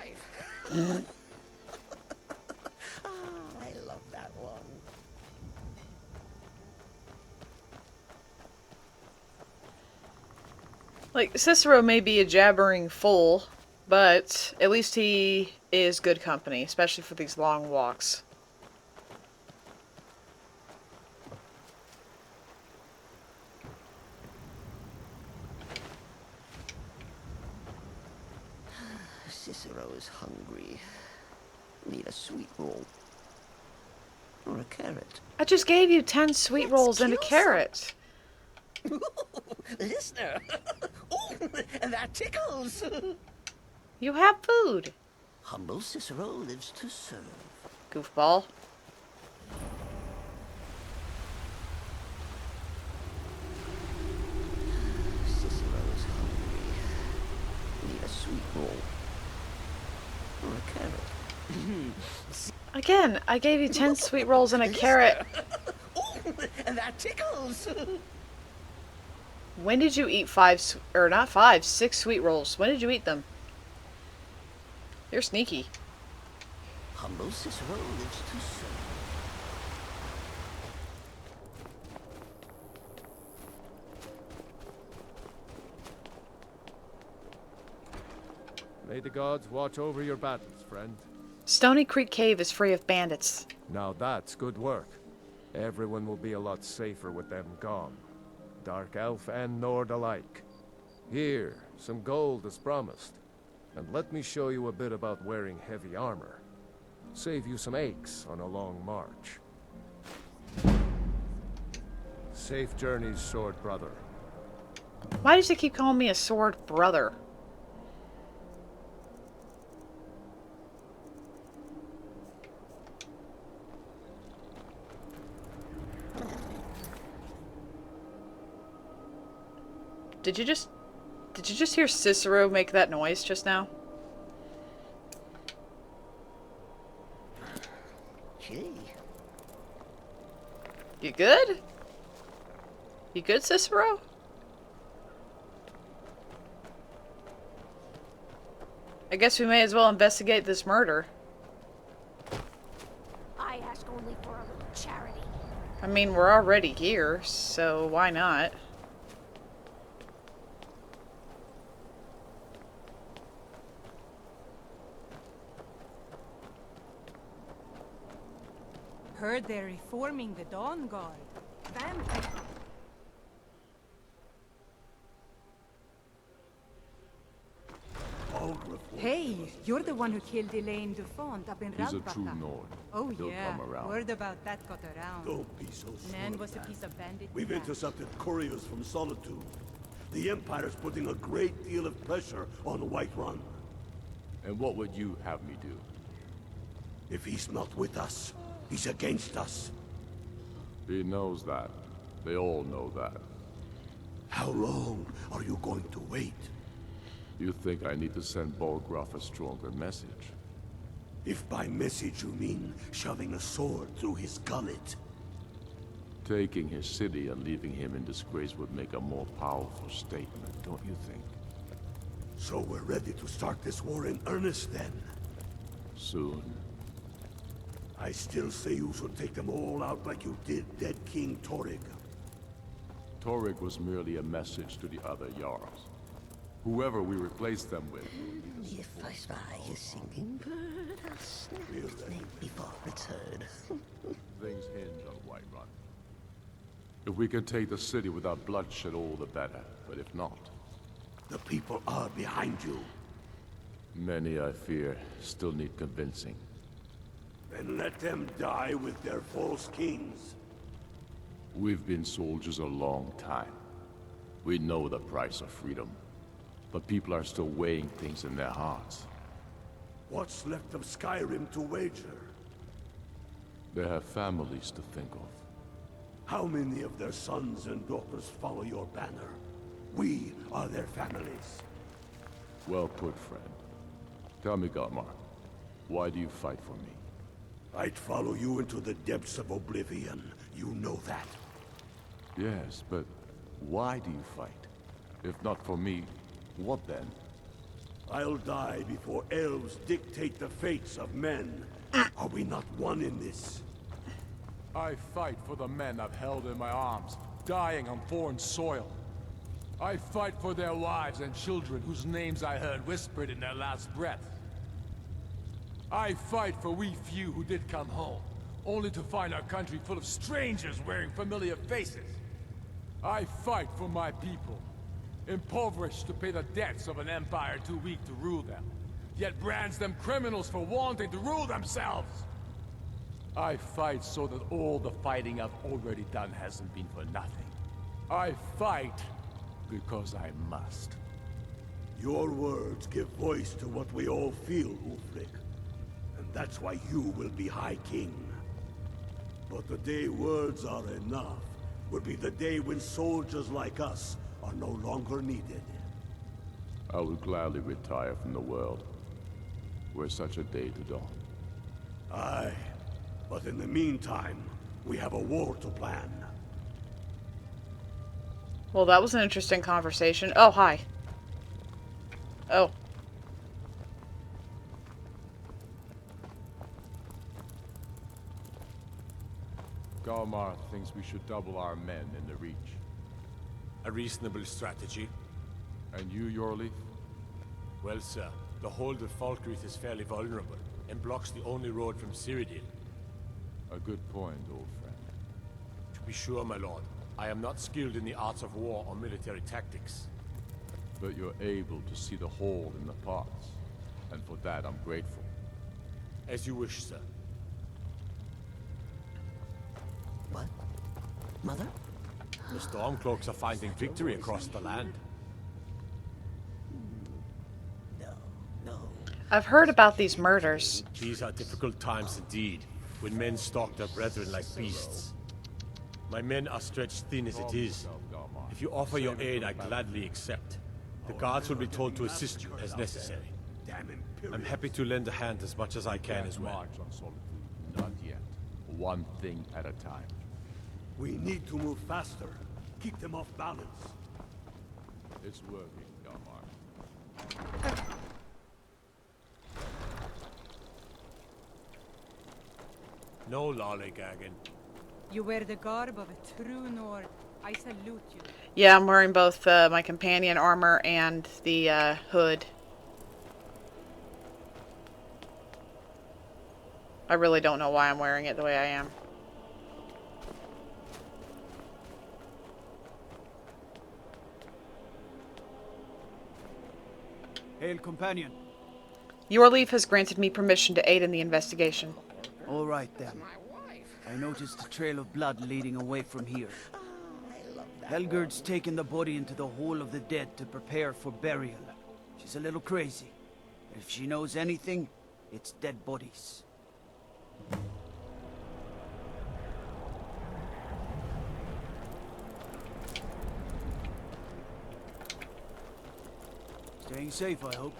wife. I love that one. Like, Cicero may be a jabbering fool, but at least he is good company, especially for these long walks. Cicero is hungry. Need a sweet roll. Or a carrot. I just gave you 10 sweet Let's rolls and a kill some. carrot. Listener. Oh, that tickles. You have food. Humble Cicero lives to serve. Goofball. Cicero is hungry. Need a sweet roll. Or a carrot. Again, I gave you 10 sweet rolls and a carrot. Oh, that tickles. When did you eat 6 sweet rolls? When did you eat them? You're sneaky. Humble Cicero lives to serve. May the gods watch over your battles, friend. Stony Creek Cave is free of bandits. Now that's good work. Everyone will be a lot safer with them gone. Dark Elf and Nord alike. Here, some gold as promised. And let me show you a bit about wearing heavy armor. Save you some aches on a long march. Safe journeys, sword brother. Why does he keep calling me a sword brother? Did you just hear Cicero make that noise just now? Gee. You good? You good, Cicero? I guess we may as well investigate this murder. I ask only for a little charity. I mean, we're already here, so why not? Heard they're reforming the Dawn Guard. Vampire. Hey, you're the one who killed Elaine Dufont up in He's a Radbaka. true Nord. Oh He'll yeah, come around. word about that got around. Don't be so sure Man of was a that. piece of bandit. We've trash. intercepted couriers from Solitude. The Empire's putting a great deal of pressure on Whiterun. And what would you have me do? If he's not with us, he's against us. He knows that. They all know that. How long are you going to wait? You think I need to send Bolgroff a stronger message? If by message you mean shoving a sword through his gullet. Taking his city and leaving him in disgrace would make a more powerful statement, don't you think? So we're ready to start this war in earnest then? Soon. I still say you should take them all out like you did dead King Torrig. Torrig was merely a message to the other Jarls. Whoever we replace them with. If I spy a singing bird, I'll snap its neck before it's heard. Things hinge on Whiterun. If we can take the city without bloodshed, all the better. But if not... The people are behind you. Many, I fear, still need convincing. Then let them die with their false kings. We've been soldiers a long time. We know the price of freedom. But people are still weighing things in their hearts. What's left of Skyrim to wager? They have families to think of. How many of their sons and daughters follow your banner? We are their families. Well put, friend. Tell me, Galmar, why do you fight for me? I'd follow you into the depths of oblivion. You know that. Yes, but why do you fight? If not for me, what then? I'll die before elves dictate the fates of men. Are we not one in this? I fight for the men I've held in my arms, dying on foreign soil. I fight for their wives and children whose names I heard whispered in their last breath. I fight for we few who did come home, only to find our country full of strangers wearing familiar faces. I fight for my people, impoverished to pay the debts of an empire too weak to rule them, yet brands them criminals for wanting to rule themselves. I fight so that all the fighting I've already done hasn't been for nothing. I fight because I must. Your words give voice to what we all feel, Ulfric. And that's why you will be High King. But the day words are enough will be the day when soldiers like us are no longer needed. I will gladly retire from the world, were such a day to dawn. Aye, but in the meantime, we have a war to plan. Well, that was an interesting conversation. Oh, hi. Oh. Galmar thinks we should double our men in the Reach. A reasonable strategy. And you, Yorleaf? Well, sir, the hold of Falkreath is fairly vulnerable, and blocks the only road from Cyrodiil. A good point, old friend. To be sure, my lord, I am not skilled in the arts of war or military tactics. But you're able to see the hole in the parts, and for that I'm grateful. As you wish, sir. What? Mother? The Stormcloaks are finding victory across the land. No, no. I've heard about these murders. These are difficult times indeed, when men stalk their brethren like beasts. My men are stretched thin as it is. If you offer your aid, I gladly accept. The guards will be told to assist you as necessary. I'm happy to lend a hand as much as I can as well. March on Solitude. Not yet. One thing at a time. We need to move faster. Keep them off balance. It's working, Galmar. No lollygagging. You wear the garb of a true Nord. I salute you. Yeah, I'm wearing both my companion armor and the hood. I really don't know why I'm wearing it the way I am. Hail, companion. Your leaf has granted me permission to aid in the investigation. All right, then. I noticed a trail of blood leading away from here. Helgerd's taken the body into the Hall of the Dead to prepare for burial. She's a little crazy. But if she knows anything, it's dead bodies. Staying safe, I hope.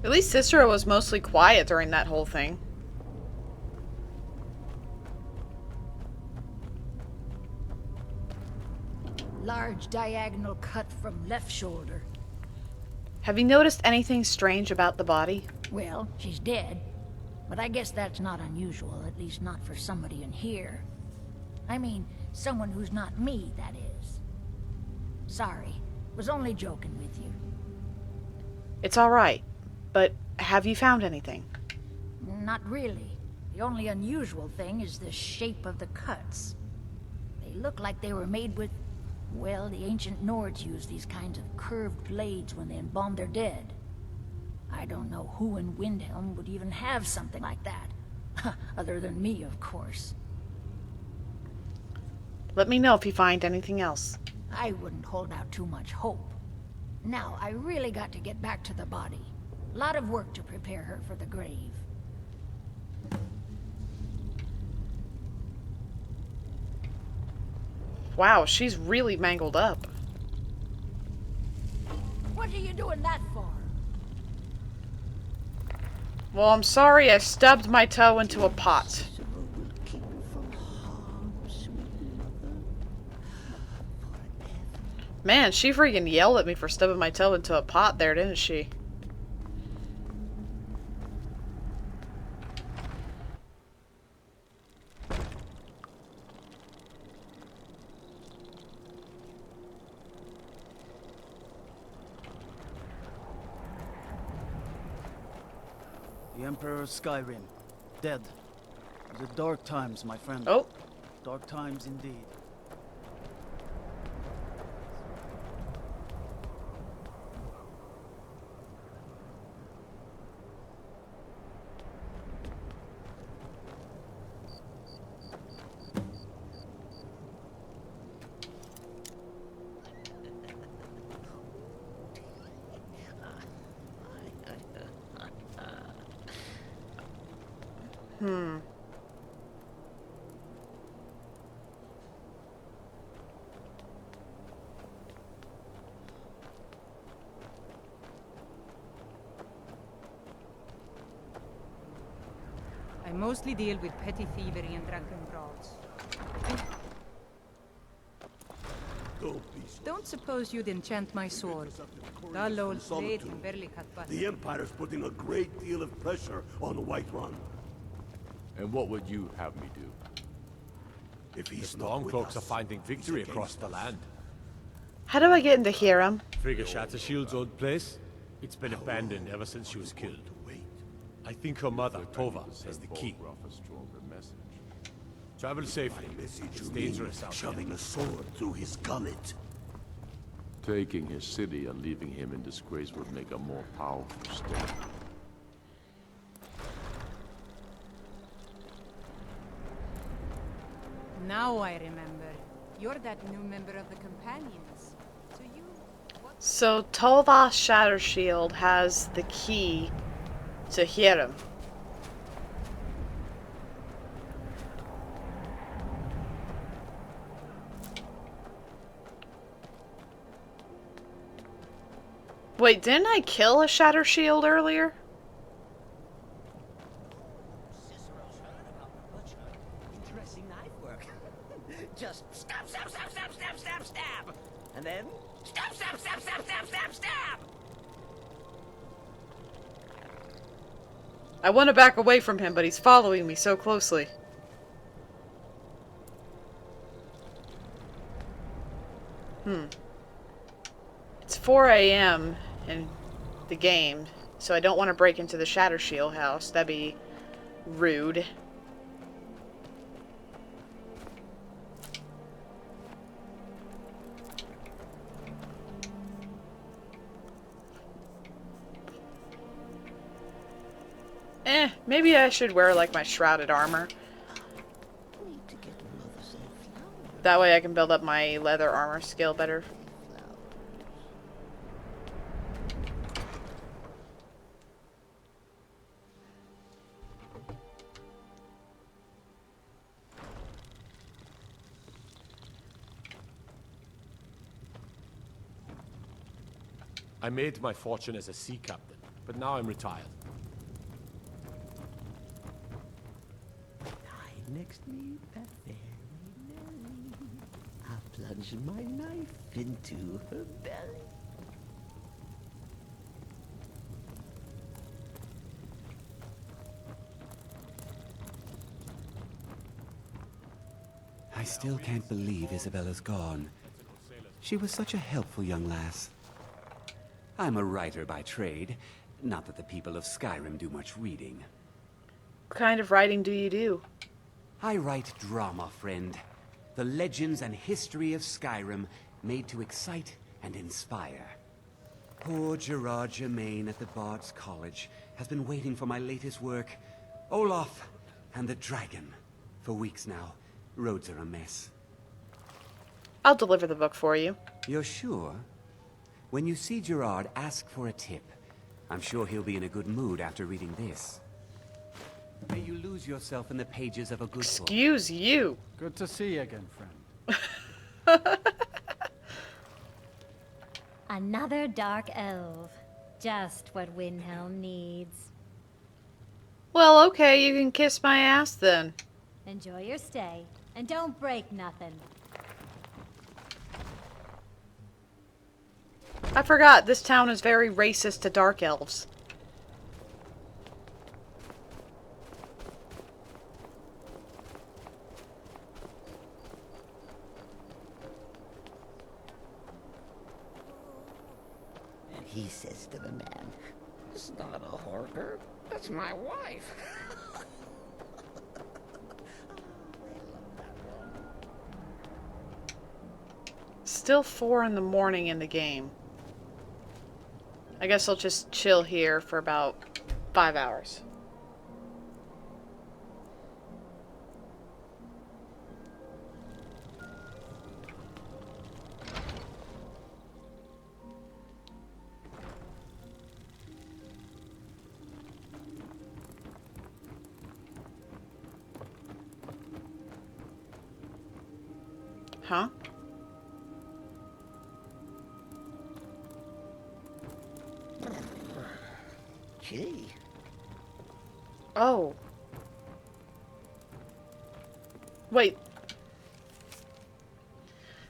At least Cicero was mostly quiet during that whole thing. Large diagonal cut from left shoulder. Have you noticed anything strange about the body? Well, she's dead. But I guess that's not unusual, at least not for somebody in here. I mean, someone who's not me, that is. Sorry. Was only joking with you. It's alright. But have you found anything? Not really. The only unusual thing is the shape of the cuts. They look like they were made with... Well, the ancient Nords used these kinds of curved blades when they embalmed their dead. I don't know who in Windhelm would even have something like that. Other than me, of course. Let me know if you find anything else. I wouldn't hold out too much hope. Now, I really got to get back to the body. A lot of work to prepare her for the grave. Wow, she's really mangled up. What are you doing that for? Well, I'm sorry I stubbed my toe into a pot. Will keep from harm, sweet mother, forever. Man, she freaking yelled at me for stubbing my toe into a pot there, didn't she? The Emperor of Skyrim, dead. Those are dark times, my friend. Oh. Dark times indeed. I mostly deal with petty thievery and drunken brawls. Don't suppose you'd enchant my sword. Dull old blade can barely cut butter. The Empire's putting a great deal of pressure on Whiterun. And what would you have me do? If The he's not with Stormcloaks us, are finding victory he's across against the us. land. How do I get into Hiram? Frigga Shattershield's old place? It's been abandoned ever since she was killed. I think her mother, Tova, has the key. Travel safely. It's dangerous out there. Shoving a sword through his gullet. Taking his city and leaving him in disgrace would make a more powerful state. Now I remember. You're that new member of the Companions. So you... So Tova Shattershield has the key to Hiram. Wait, didn't I kill a Shattershield earlier? Cicero's heard about the butcher. Interesting knife work. Just stab, stab, stab, stab, stab, stab, stab. And then stab, stab, stab, stab, stab, stab, stab. I want to back away from him, but he's following me so closely. It's 4 a.m. in the game, so I don't want to break into the Shattershield house. That'd be rude. Maybe I should wear like my shrouded armor. Need to get mother some flowers. That way I can build up my leather armor skill better. I made my fortune as a sea captain, but now I'm retired. Lie next to me, that very Nelly. I'll plunge my knife into her belly. I still can't believe Isabella's gone. She was such a helpful young lass. I'm a writer by trade. Not that the people of Skyrim do much reading. What kind of writing do you do? I write drama, friend. The legends and history of Skyrim made to excite and inspire. Poor Gerard Germain at the Bard's College has been waiting for my latest work, Olaf and the Dragon, for weeks now. Roads are a mess. I'll deliver the book for you. You're sure? When you see Gerard, ask for a tip. I'm sure he'll be in a good mood after reading this. May you lose yourself in the pages of a good book. Excuse you. Good to see you again, friend. Another dark elf. Just what Windhelm needs. Well, okay, you can kiss my ass then. Enjoy your stay, and don't break nothing. I forgot, this town is very racist to dark elves. And he says to the man, "It's not a horker, that's my wife." Still 4 in the morning in the game. I guess I'll just chill here for about 5 hours. Huh? Gee. Oh. Wait.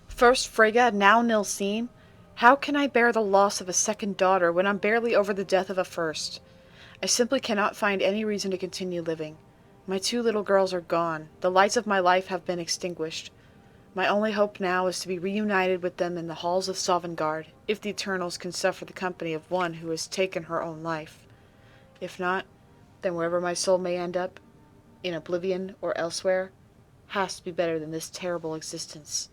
First Frigga, now Nilsine? How can I bear the loss of a second daughter when I'm barely over the death of a first? I simply cannot find any reason to continue living. My 2 little girls are gone. The lights of my life have been extinguished. My only hope now is to be reunited with them in the halls of Sovngarde, if the Eternals can suffer the company of one who has taken her own life. If not, then wherever my soul may end up, in oblivion or elsewhere, has to be better than this terrible existence.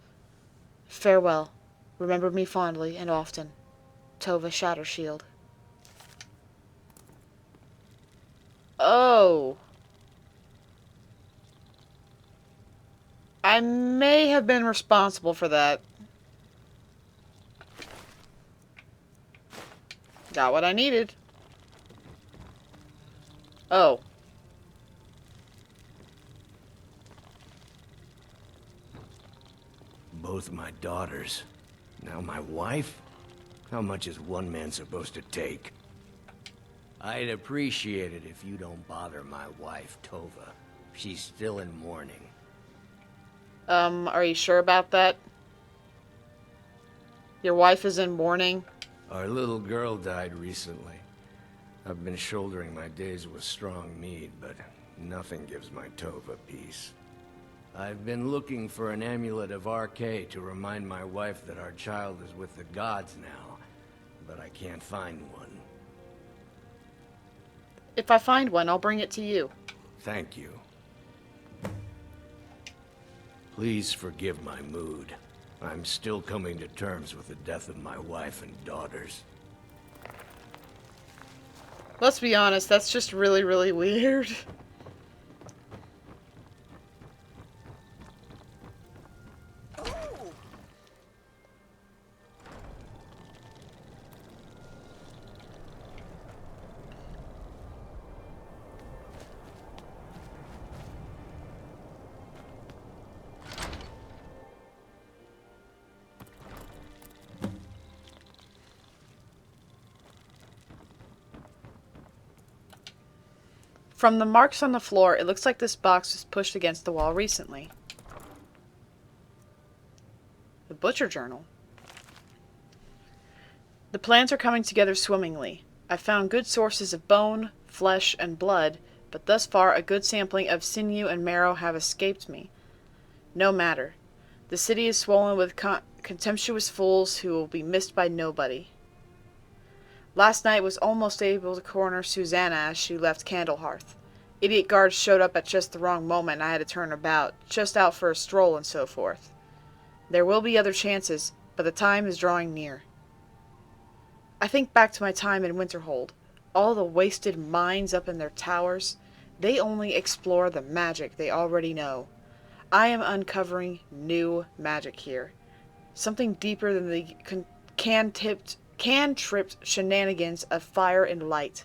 Farewell. Remember me fondly and often. Tova Shattershield. Oh. I may have been responsible for that. Got what I needed. Oh. Both my daughters. Now my wife? How much is one man supposed to take? I'd appreciate it if you don't bother my wife, Tova. She's still in mourning. Are you sure about that? Your wife is in mourning? Our little girl died recently. I've been shouldering my days with strong mead, but nothing gives my Tova peace. I've been looking for an amulet of RK to remind my wife that our child is with the gods now, but I can't find one. If I find one, I'll bring it to you. Thank you. Please forgive my mood. I'm still coming to terms with the death of my wife and daughters. Let's be honest, that's just really, really weird. From the marks on the floor, it looks like this box was pushed against the wall recently. The Butcher Journal. The plans are coming together swimmingly. I've found good sources of bone, flesh, and blood, but thus far a good sampling of sinew and marrow have escaped me. No matter. The city is swollen with contemptuous fools who will be missed by nobody. Last night was almost able to corner Susanna as she left Candlehearth. Idiot guards showed up at just the wrong moment and I had to turn about, just out for a stroll and so forth. There will be other chances, but the time is drawing near. I think back to my time in Winterhold. All the wasted minds up in their towers, they only explore the magic they already know. I am uncovering new magic here. Something deeper than the can-tripped shenanigans of fire and light.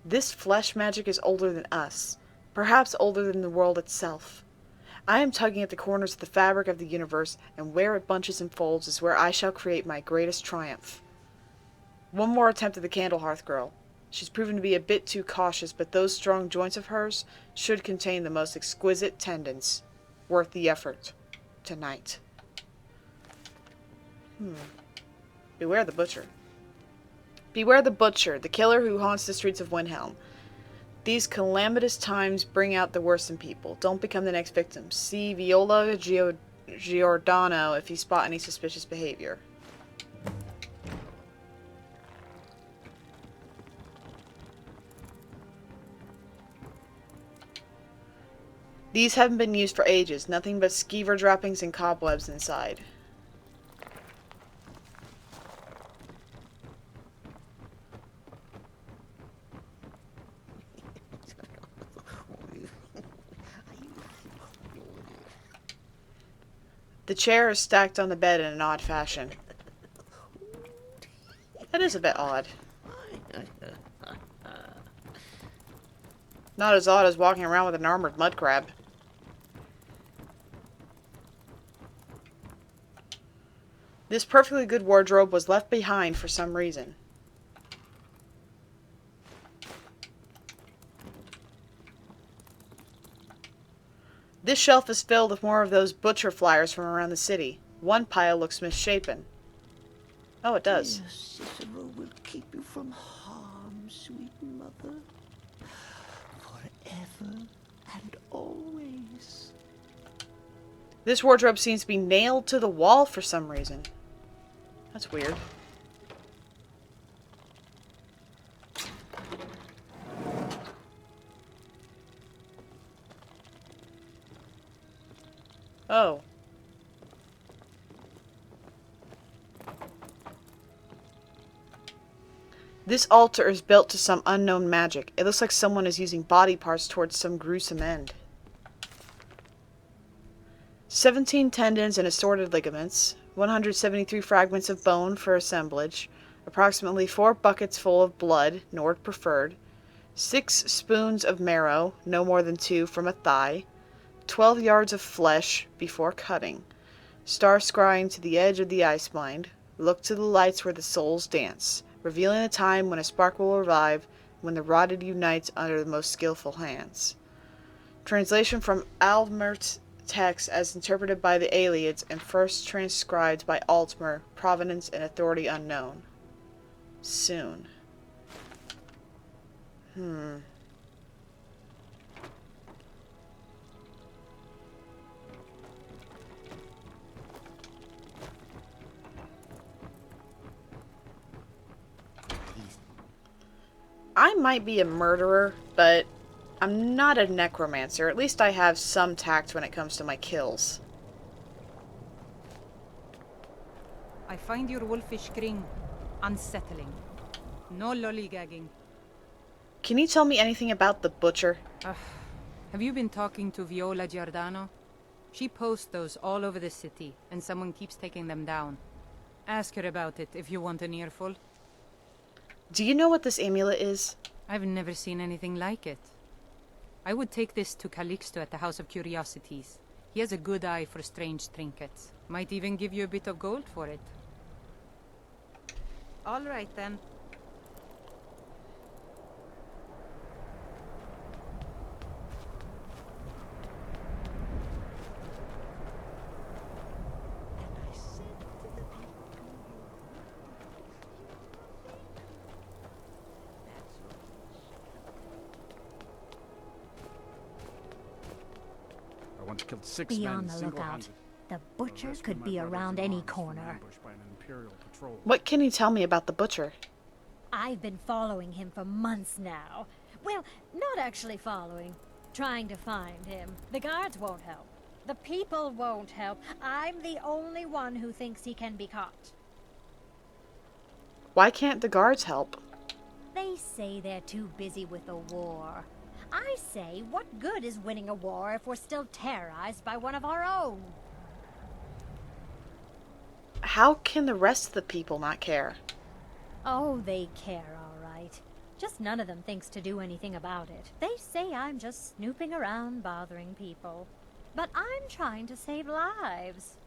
This flesh magic is older than us, perhaps older than the world itself. I am tugging at the corners of the fabric of the universe, and where it bunches and folds is where I shall create my greatest triumph. One more attempt at the Candlehearth girl. She's proven to be a bit too cautious, but those strong joints of hers should contain the most exquisite tendons. Worth the effort. Tonight. Beware the butcher. Beware the butcher, the killer who haunts the streets of Windhelm. These calamitous times bring out the worst in people. Don't become the next victim. See Viola Giordano if you spot any suspicious behavior. These haven't been used for ages. Nothing but skeever droppings and cobwebs inside. The chair is stacked on the bed in an odd fashion. That is a bit odd. Not as odd as walking around with an armored mud crab. This perfectly good wardrobe was left behind for some reason. This shelf is filled with more of those butcher flyers from around the city. One pile looks misshapen. Oh, it does. Dear Cicero will keep you from harm, sweet mother. Forever and always. This wardrobe seems to be nailed to the wall for some reason. That's weird. Oh. This altar is built to some unknown magic. It looks like someone is using body parts towards some gruesome end. 17 tendons and assorted ligaments, 173 fragments of bone for assemblage, approximately 4 buckets full of blood, Nord preferred, 6 spoons of marrow, no more than 2 from a thigh, 12 yards of flesh before cutting, star scrying to the edge of the ice blind, look to the lights where the souls dance, revealing a time when a spark will revive, when the rotted unites under the most skillful hands. Translation from Almert's text as interpreted by the Aliads and first transcribed by Altmer, provenance and authority unknown. Soon. I might be a murderer, but I'm not a necromancer. At least I have some tact when it comes to my kills. I find your wolfish grin unsettling. No lollygagging. Can you tell me anything about the butcher? Have you been talking to Viola Giordano? She posts those all over the city, and someone keeps taking them down. Ask her about it if you want an earful. Do you know what this amulet is? I've never seen anything like it. I would take this to Calixto at the House of Curiosities. He has a good eye for strange trinkets. Might even give you a bit of gold for it. All right, then. I once killed 6 Be men on the lookout. single-handed. The butcher could be around any corner. What can you tell me about the butcher? I've been following him for months now. Well, not actually following. Trying to find him. The guards won't help. The people won't help. I'm the only one who thinks he can be caught. Why can't the guards help? They say they're too busy with the war. I say, what good is winning a war if we're still terrorized by one of our own? How can the rest of the people not care? Oh, they care, all right. Just none of them thinks to do anything about it. They say I'm just snooping around bothering people. But I'm trying to save lives.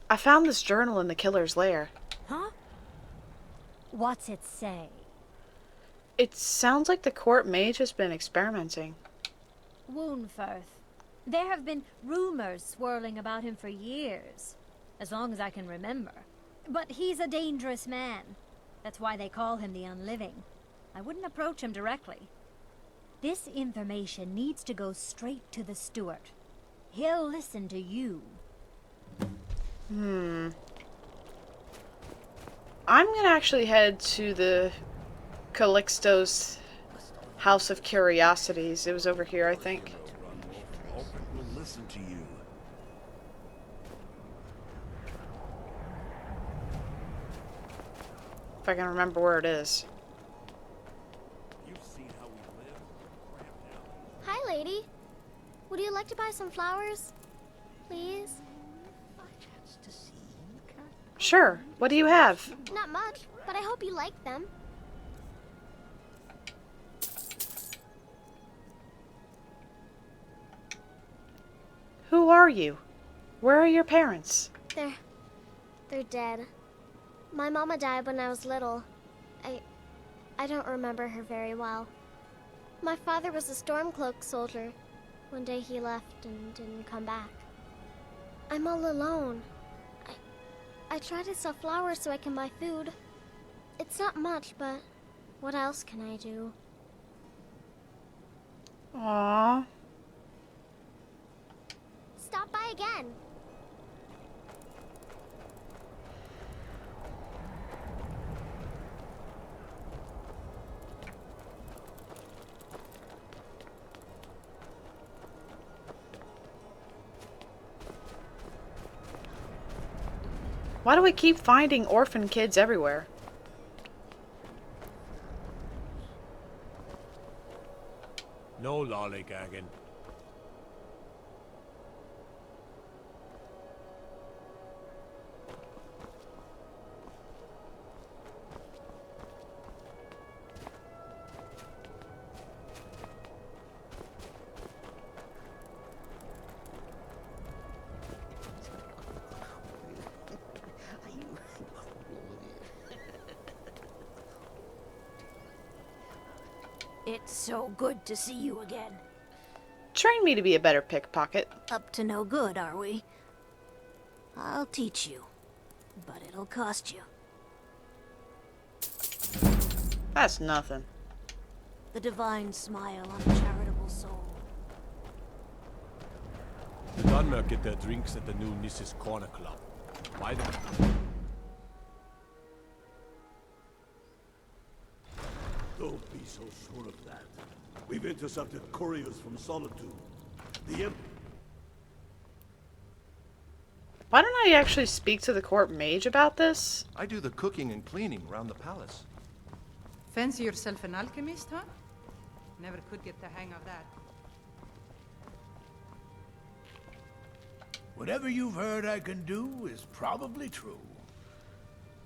I found this journal in the killer's lair. Huh? What's it say? It sounds like the court mage has been experimenting. Woundfirth. There have been rumors swirling about him for years, as long as I can remember. But he's a dangerous man. That's why they call him the Unliving. I wouldn't approach him directly. This information needs to go straight to the steward. He'll listen to you. I'm gonna actually head to the Calixto's House of Curiosities. It was over here, I think. Will listen to you. If I can remember where it is. You've seen how we live. Hi, lady. Would you like to buy some flowers? Please? Sure. What do you have? Not much, but I hope you like them. Who are you? Where are your parents? They're dead. My mama died when I was little. I don't remember her very well. My father was a Stormcloak soldier. One day he left and didn't come back. I'm all alone. I try to sell flowers so I can buy food. It's not much, but what else can I do? Aww. Stop by again. Why do we keep finding orphan kids everywhere? No lollygagging. It's so good to see you again. Train me to be a better pickpocket. Up to no good, are we? I'll teach you, but it'll cost you. That's nothing. The divine smile on a charitable soul. The Dunmer get their drinks at the new Nissa's Corner Club. Buy them. Don't be so sure of that. We've intercepted couriers from Solitude. The Why don't I actually speak to the court mage about this? I do the cooking and cleaning around the palace. Fancy yourself an alchemist, huh? Never could get the hang of that. Whatever you've heard I can do is probably true.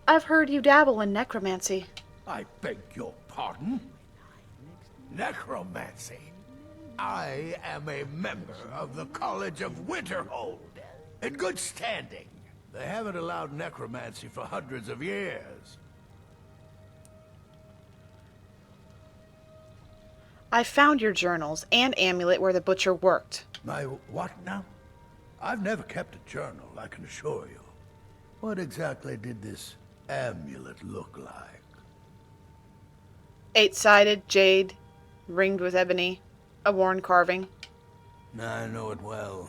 I've heard you dabble in necromancy. I beg your pardon? Necromancy? I am a member of the College of Winterhold, in good standing. They haven't allowed necromancy for hundreds of years. I found your journals and amulet where the butcher worked. My what now? I've never kept a journal, I can assure you. What exactly did this amulet look like? 8-sided, jade, ringed with ebony, a worn carving. I know it well,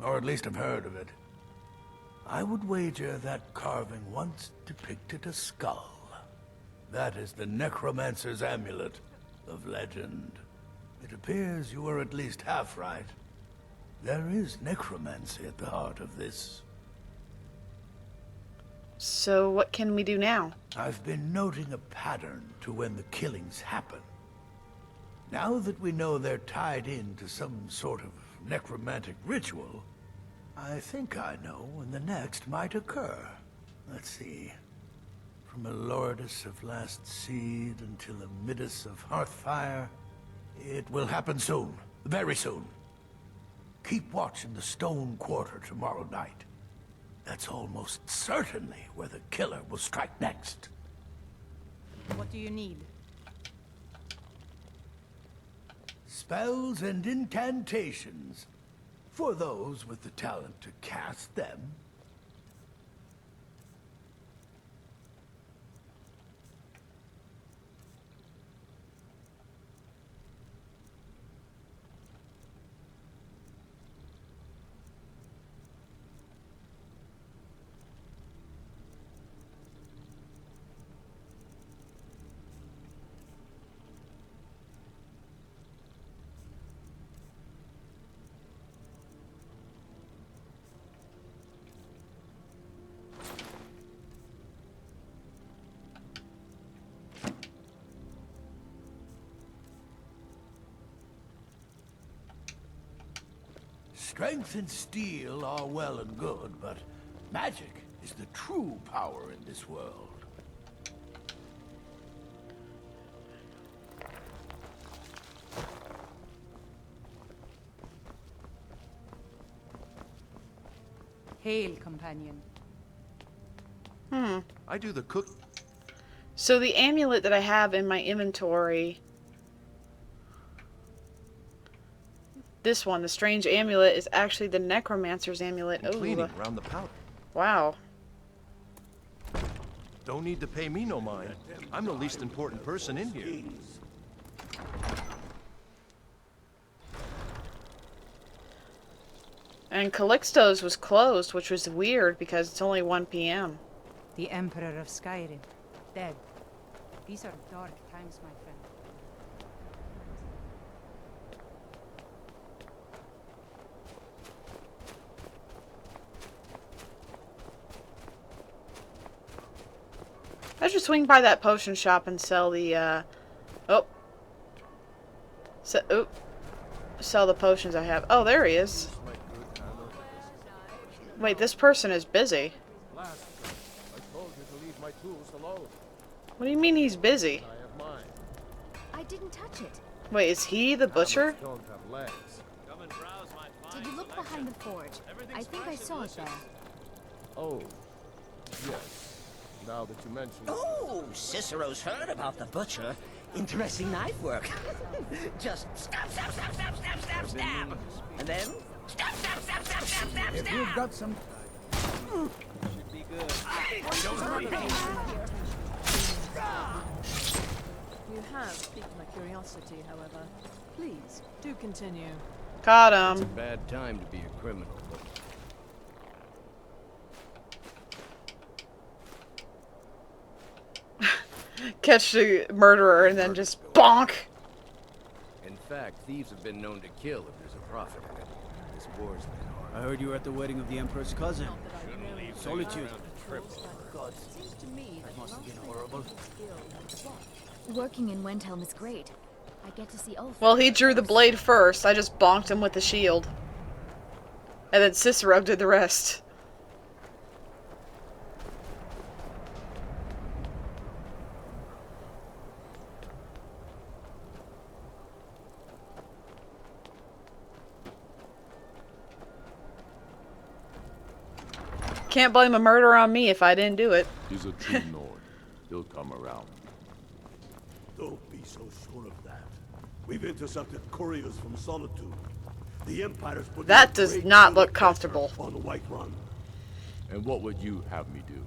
or at least I've heard of it. I would wager that carving once depicted a skull. That is the necromancer's amulet of legend. It appears you were at least half right. There is necromancy at the heart of this. So what can we do now? I've been noting a pattern to when the killings happen. Now that we know they're tied into some sort of necromantic ritual, I think I know when the next might occur. Let's see. From a Lordus of Last Seed until a Midas of Hearthfire, it will happen soon. Very soon. Keep watch in the Stone Quarter tomorrow night. That's almost certainly where the killer will strike next. What do you need? spells and incantations. For those with the talent to cast them. Strength and steel are well and good, but magic is the true power in this world. Hail, companion. I do the cook. So the amulet that I have in my inventory, this one, the strange amulet, is actually the necromancer's amulet. Oh, Cleaning around the palace. wow. Don't need to pay me no mind. I'm the least important person in here. And Calixto's was closed, which was weird because it's only 1 p.m. The Emperor of Skyrim. Dead. These are dark times, my friend. I should swing by that potion shop and sell the, sell the potions I have. Oh, there he is. Wait, this person is busy. I told you to leave my tools alone. What do you mean he's busy? I have mine. I didn't touch it. Wait, is he the butcher? Don't have legs. Did you look behind the forge? I think I saw it there. Oh, yes. Now that you mention it. Oh, Cicero's heard about the butcher. Interesting knife work. Just stab, stab, stab, stab, stab, stab, stab. And then stab, stab, stab, stab, stab, stab, If stab. you've got some... Should be good. You have piqued my curiosity, however. Please, do continue. Got It's a him. bad time to be a criminal, but Catch the murderer and then just bonk. in fact, thieves have been known to kill if there's a profit in it. This war's been hard. I heard you were at the wedding of the Emperor's cousin. Solitude. God, seems to me that Must have been horrible. Working in Wendhelm is great. I get to see Ulf. Well, he drew the blade first. I just bonked him with the shield. And then Cicero did the rest. Can't blame a murder on me if I didn't do it. He's a true Nord. He'll come around. Don't be so sure of that. We've intercepted couriers from Solitude. The Empire's put That a does great not deal look of pressure comfortable. on the White Run. And what would you have me do?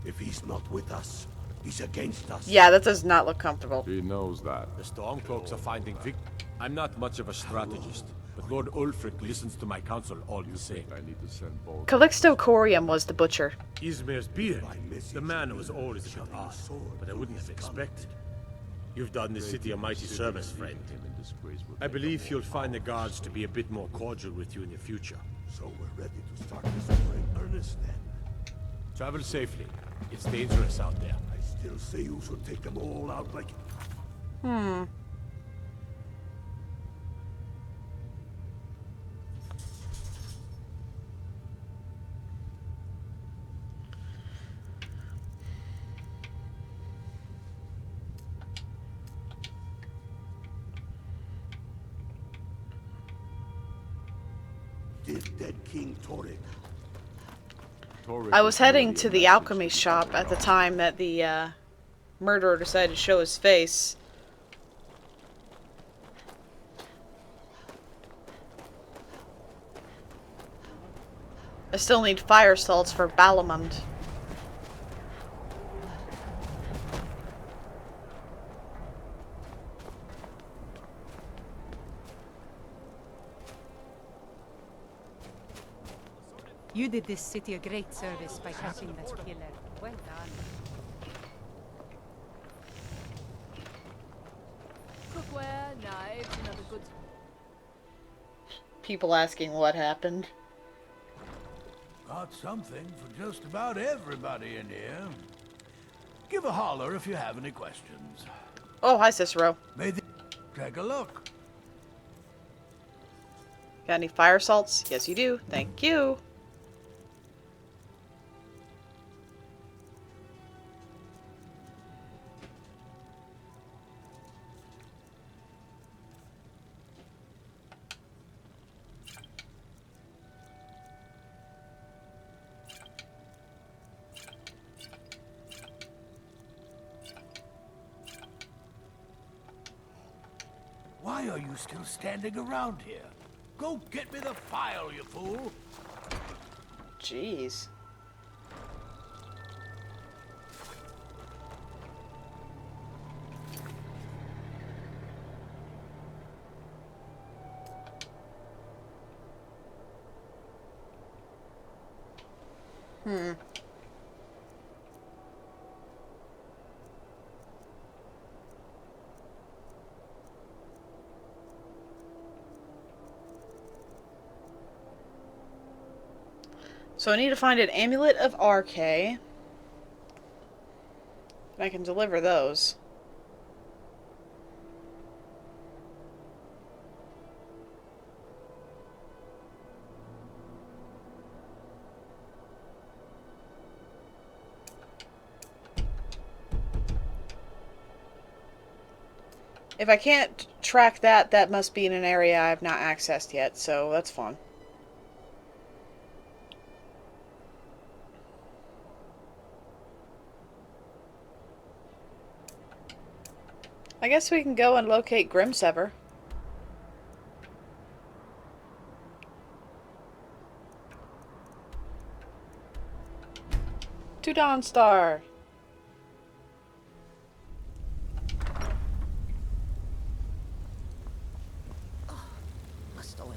If he's not with us, he's against us. Yeah, that does not look comfortable. He knows that. The Stormcloaks are finding I'm not much of a strategist, but Lord Ulfric listens to my counsel all the same. I need to send both. Calixto Corium was the butcher. Izmir's beard. The man was always a bit odd, but I wouldn't have expected. You've done the city a mighty service, friend. I believe you'll find the guards to be a bit more cordial with you in the future. So we're ready to start this war in earnest then. Travel safely. It's dangerous out there. I still say you should take them all out like... Hmm. Did dead King Torek. I was heading to the alchemy shop at the time that the murderer decided to show his face. I still need fire salts for Balamund. You did this city a great service by catching that killer. Well done. Cookware, knives, and other goods. People asking what happened. Got something for just about everybody in here. Give a holler if you have any questions. Oh, hi, Cicero. Take a look. Got any fire salts? Yes, you do. Thank you. Why are you still standing around here? Go get me the file, you fool! Jeez. So I need to find an amulet of RK. I can deliver those. If I can't track that, that must be in an area I have not accessed yet, so that's fun. I guess we can go and locate Grimsever. To Dawnstar. Must oil.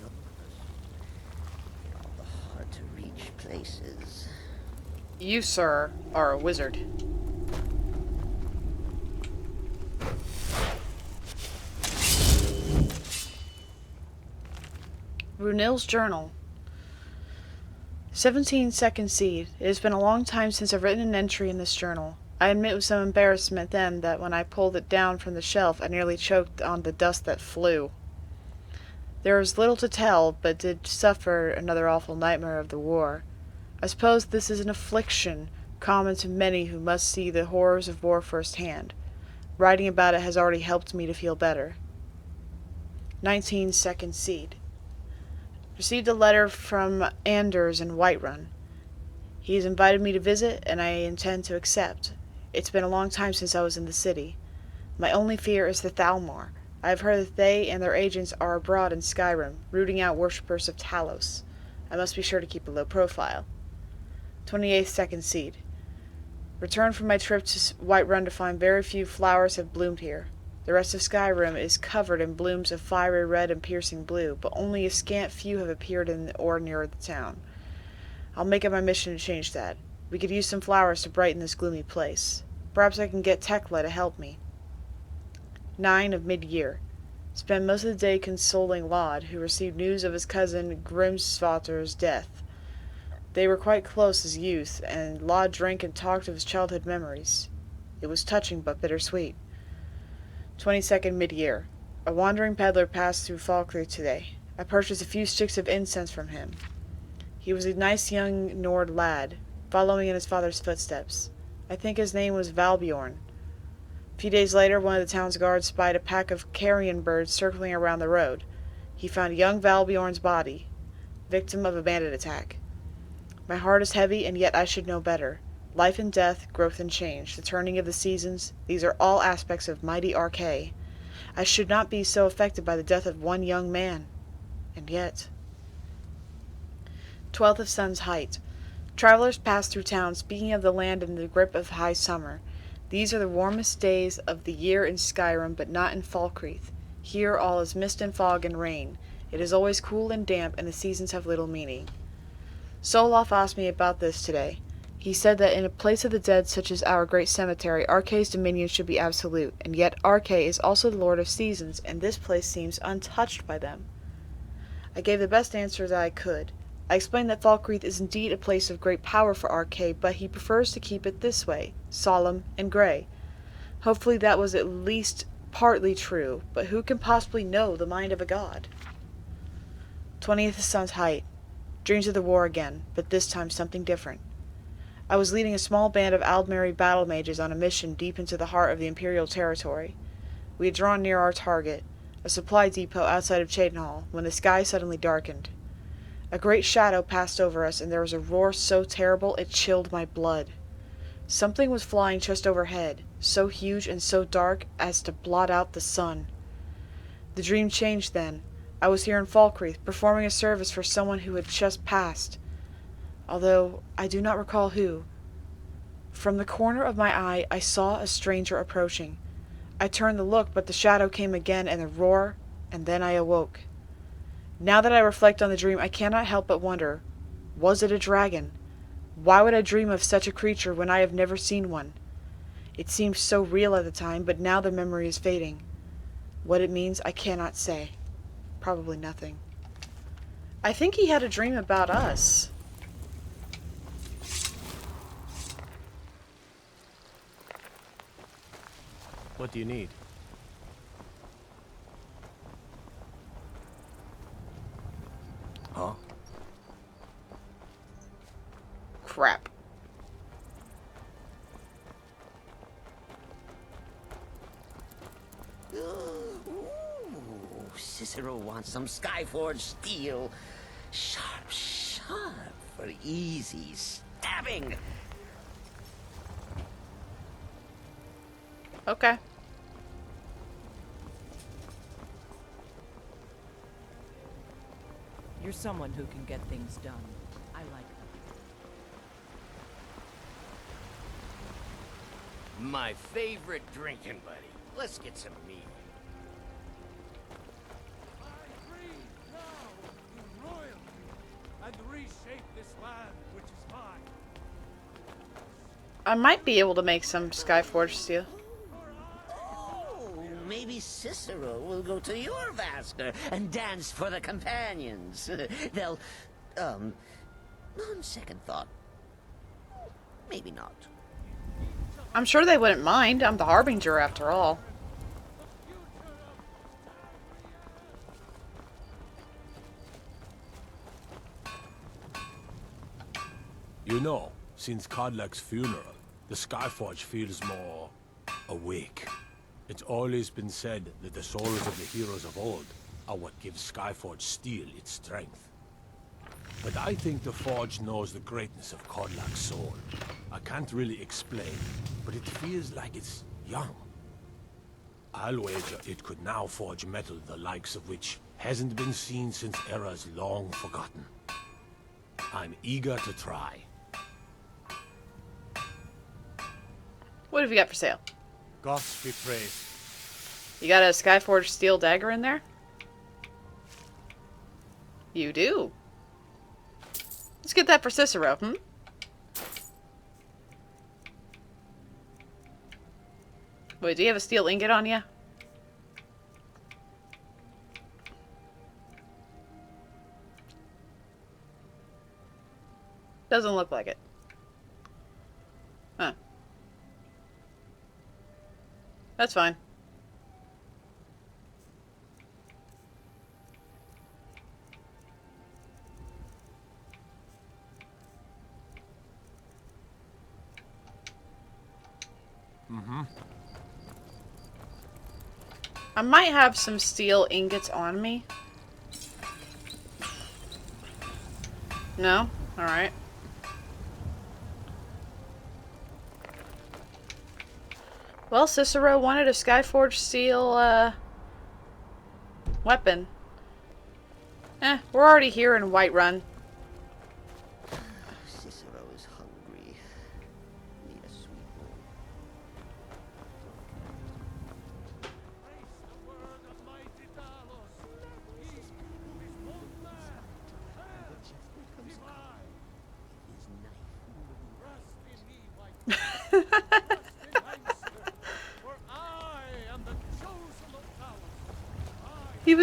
All the hard-to-reach places. You, sir, are a wizard. Runil's journal. 17-second seed. It has been a long time since I've written an entry in this journal. I admit with some embarrassment then that when I pulled it down from the shelf, I nearly choked on the dust that flew. There is little to tell, but did suffer another awful nightmare of the war. I suppose this is an affliction common to many who must see the horrors of war firsthand. Writing about it has already helped me to feel better. 19-second seed. Received a letter from Anders in Whiterun. He has invited me to visit, and I intend to accept. It's been a long time since I was in the city. My only fear is the Thalmor. I have heard that they and their agents are abroad in Skyrim, rooting out worshippers of Talos. I must be sure to keep a low profile. 28th second seed. Returned from my trip to Whiterun to find very few flowers have bloomed here. The rest of Skyrim is covered in blooms of fiery red and piercing blue, but only a scant few have appeared in or near the town. I'll make it my mission to change that. We could use some flowers to brighten this gloomy place. Perhaps I can get Tekla to help me. 9 of mid-year. Spent most of the day consoling Laud, who received news of his cousin Grimsvatter's death. They were quite close as youth, and Laud drank and talked of his childhood memories. It was touching but bittersweet. 22nd mid-year. A wandering peddler passed through Falkreath today. I purchased a few sticks of incense from him. He was a nice young Nord lad, following in his father's footsteps. I think his name was Valbjorn. A few days later, one of the town's guards spied a pack of carrion birds circling around the road. He found young Valbjorn's body, victim of a bandit attack. My heart is heavy, and yet I should know better. Life and death, growth and change, the turning of the seasons, these are all aspects of mighty RK. I should not be so affected by the death of one young man. And yet... 12th of Sun's height. Travelers pass through town, speaking of the land in the grip of high summer. These are the warmest days of the year in Skyrim, but not in Falkreath. Here all is mist and fog and rain. It is always cool and damp, and the seasons have little meaning. Soloth asked me about this today. He said that in a place of the dead such as our great cemetery, Arkay's dominion should be absolute, and yet Arkay is also the Lord of Seasons, and this place seems untouched by them. I gave the best answer that I could. I explained that Falkreath is indeed a place of great power for Arkay, but he prefers to keep it this way, solemn and grey. Hopefully that was at least partly true, but who can possibly know the mind of a god? 20th Sun's height. Dreams of the war again, but this time something different. I was leading a small band of Aldmeri battle mages on a mission deep into the heart of the Imperial territory. We had drawn near our target, a supply depot outside of Cheydinhal, when the sky suddenly darkened. A great shadow passed over us, and there was a roar so terrible it chilled my blood. Something was flying just overhead, so huge and so dark as to blot out the sun. The dream changed then. I was here in Falkreath, performing a service for someone who had just passed, although I do not recall who. From the corner of my eye, I saw a stranger approaching. I turned to look, but the shadow came again, and the roar, and then I awoke. Now that I reflect on the dream, I cannot help but wonder, was it a dragon? Why would I dream of such a creature when I have never seen one? It seemed so real at the time, but now the memory is fading. What it means, I cannot say. Probably nothing. I think he had a dream about us. What do you need? Huh? Crap. Cicero wants some Skyforge steel. Sharp, sharp for easy stabbing. Okay. You're someone who can get things done. I like that. My favorite drinking buddy. Let's get some mead. And reshape this land, which is mine. I might be able to make some Skyforge steel. Oh, maybe Cicero will go to your Vasker and dance for the companions. They'll, on second thought, maybe not. I'm sure they wouldn't mind. I'm the Harbinger after all. You know, since Kodlak's funeral, the Skyforge feels more awake. It's always been said that the souls of the heroes of old are what gives Skyforge steel its strength. But I think the Forge knows the greatness of Kodlak's soul. I can't really explain, but it feels like it's young. I'll wager it could now forge metal the likes of which hasn't been seen since eras long forgotten. I'm eager to try. What have you got for sale? Gods be praised. You got a Skyforge steel dagger in there? You do. Let's get that for Cicero, Wait, do you have a steel ingot on you? Doesn't look like it. Huh. That's fine. I might have some steel ingots on me. No? Alright. Well, Cicero wanted a Skyforge steel, weapon. We're already here in Whiterun.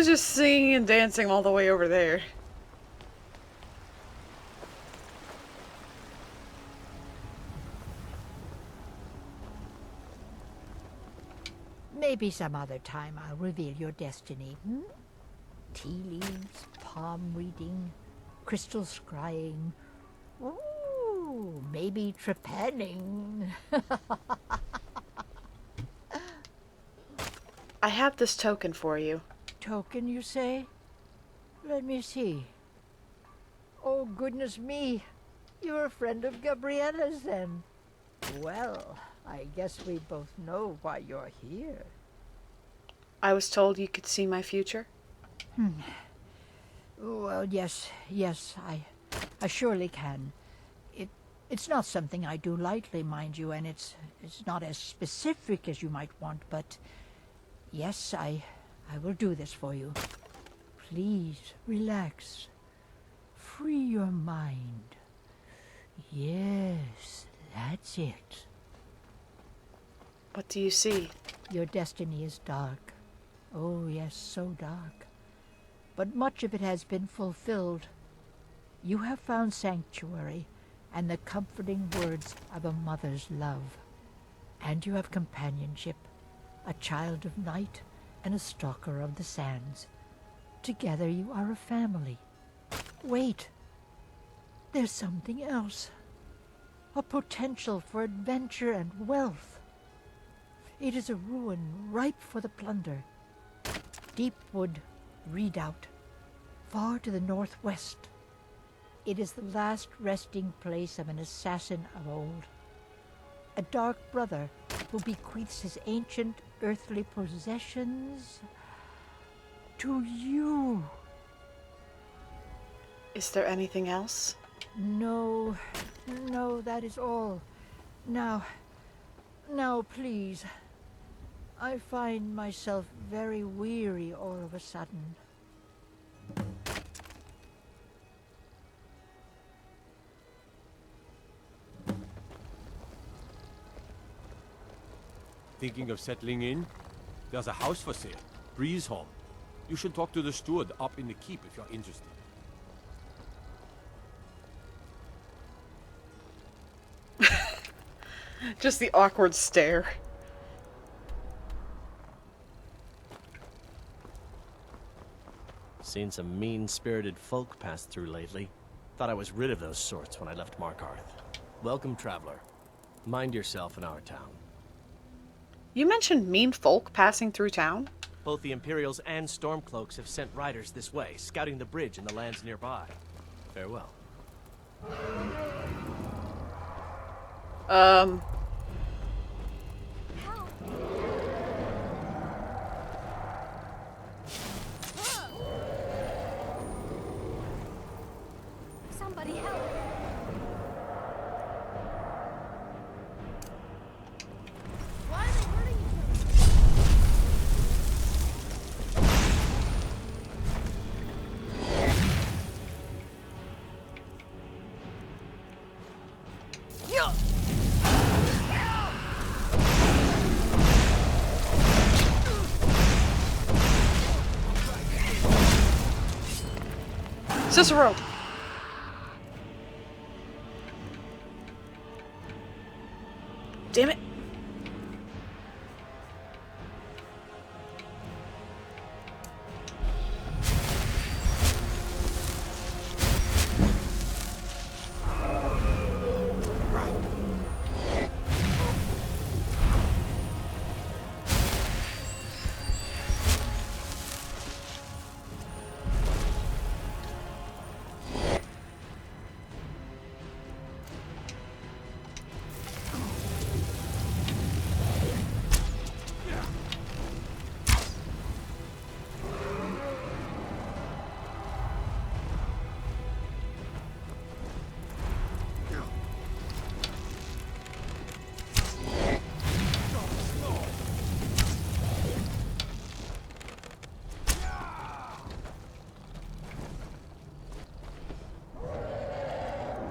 was just singing and dancing all the way over there. Maybe some other time I'll reveal your destiny. Tea leaves, palm reading, crystal scrying. Ooh, maybe trepanning. I have this token for you. Token, you say? Let me see. Oh, goodness me. You're a friend of Gabriella's, then. Well, I guess we both know why you're here. I was told you could see my future. Well, yes, I surely can. It's not something I do lightly, mind you, and it's not as specific as you might want, but yes, I will do this for you. Please, relax. Free your mind. Yes, that's it. What do you see? Your destiny is dark. Oh, yes, so dark. But much of it has been fulfilled. You have found sanctuary and the comforting words of a mother's love. And you have companionship, a child of night and a stalker of the sands. Together you are a family. Wait, there's something else. A potential for adventure and wealth. It is a ruin ripe for the plunder. Deepwood Redoubt, far to the northwest. It is the last resting place of an assassin of old. A dark brother who bequeaths his ancient earthly possessions to you. Is there anything else? No, that is all. Now, please. I find myself very weary all of a sudden. Thinking of settling in? There's a house for sale. Breeze Home. You should talk to the steward up in the keep if you're interested. Just the awkward stare. Seen some mean-spirited folk pass through lately. Thought I was rid of those sorts when I left Markarth. Welcome, traveler. Mind yourself in our town. You mentioned mean folk passing through town? Both the Imperials and Stormcloaks have sent riders this way, scouting the bridge and the lands nearby. Farewell. Somebody help! Why are they hurting each other? Cicero! Damn it!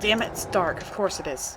Damn it, it's dark. Of course it is.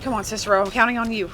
Come on, Cicero, I'm counting on you.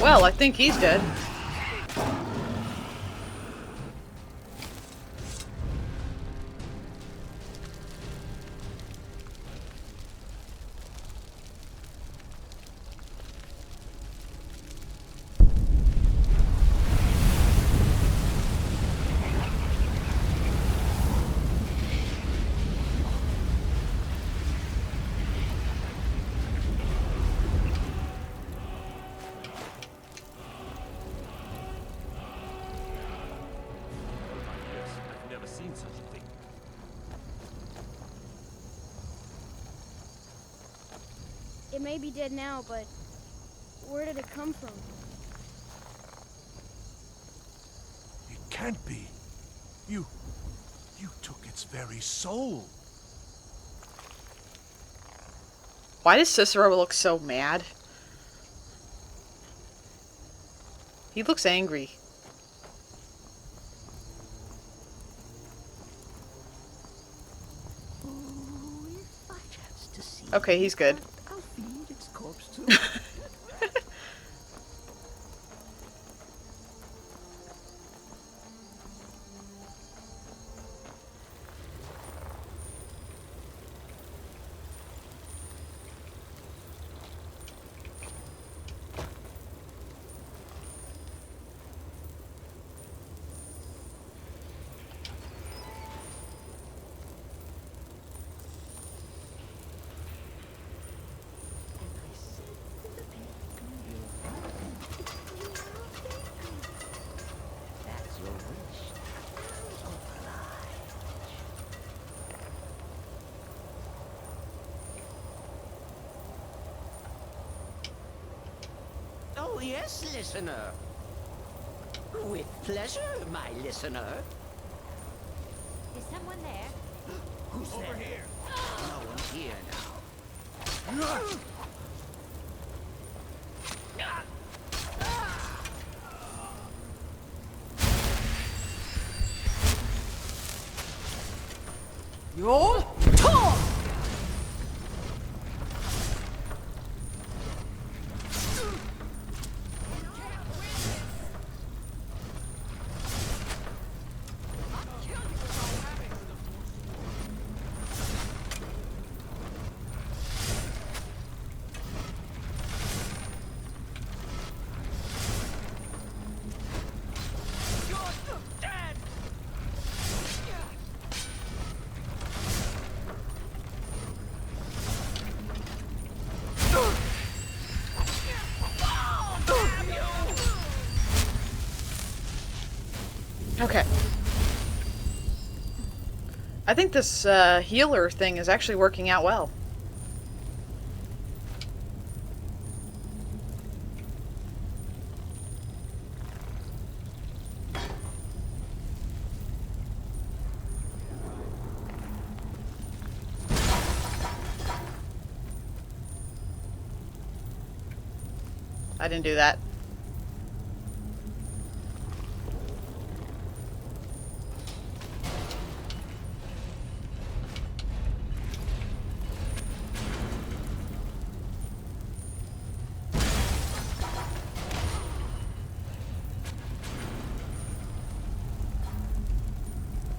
Well, I think he's dead. I've never seen such a thing. It may be dead now, but where did it come from? It can't be. You took its very soul. Why does Cicero look so mad? He looks angry. Okay, he's good. I'll feed its corpse too. Oh, yes, listener. With pleasure, my listener. Is someone there? Who's Over there? here. No one's here now. Yo! Okay. I think this healer thing is actually working out well. I didn't do that.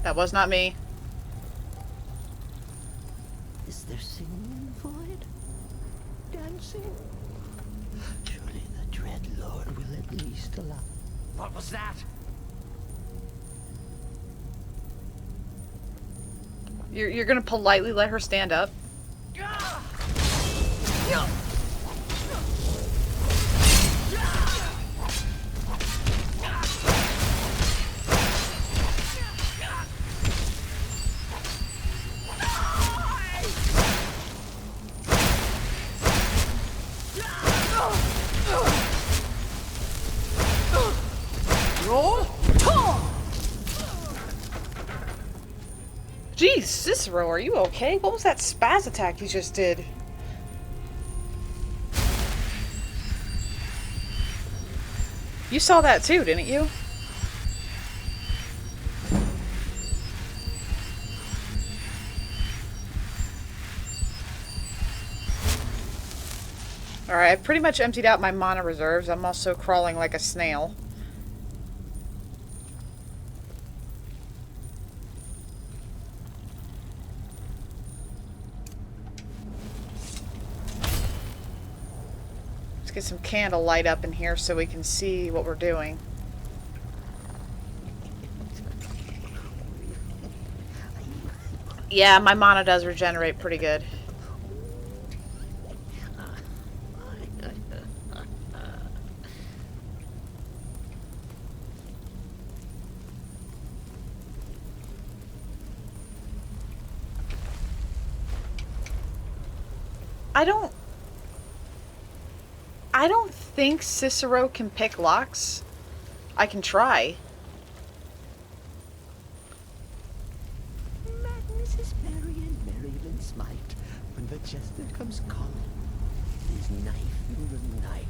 That was not me. Is there singing in the void? Dancing? Surely the dread Lord will at least allow. What was that? You're gonna politely let her stand up? Jeez, Cicero, are you okay? What was that spaz attack you just did? You saw that too, didn't you? Alright, I've pretty much emptied out my mana reserves. I'm also crawling like a snail. Let's get some candle light up in here so we can see what we're doing. Yeah, my mana does regenerate pretty good. I don't think Cicero can pick locks. I can try. Madness is merry and merry than smite. When the jester comes calling, his knife in the night.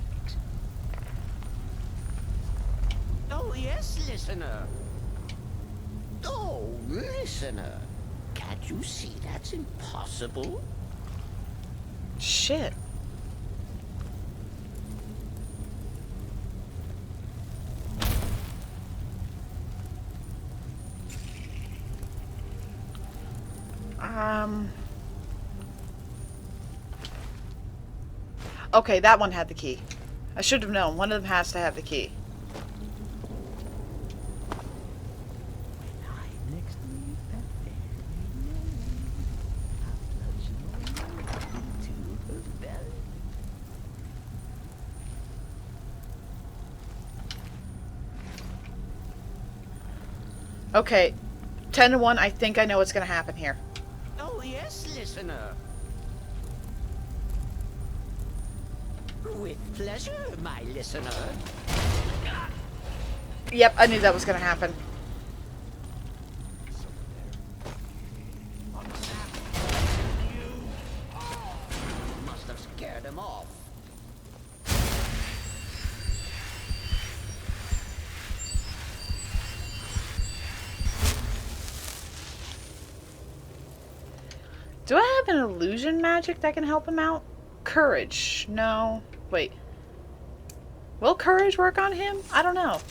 Oh yes, listener. Oh, listener. Can't you see that's impossible? Shit. Okay, that one had the key. I should have known. One of them has to have the key. Okay, 10 to 1, I think I know what's gonna happen here. Oh yes, listener. With pleasure, my listener. Yep, I knew that was gonna happen. Must have scared him off. Do I have an illusion magic that can help him out? Courage. No. Wait. Will courage work on him? I don't know.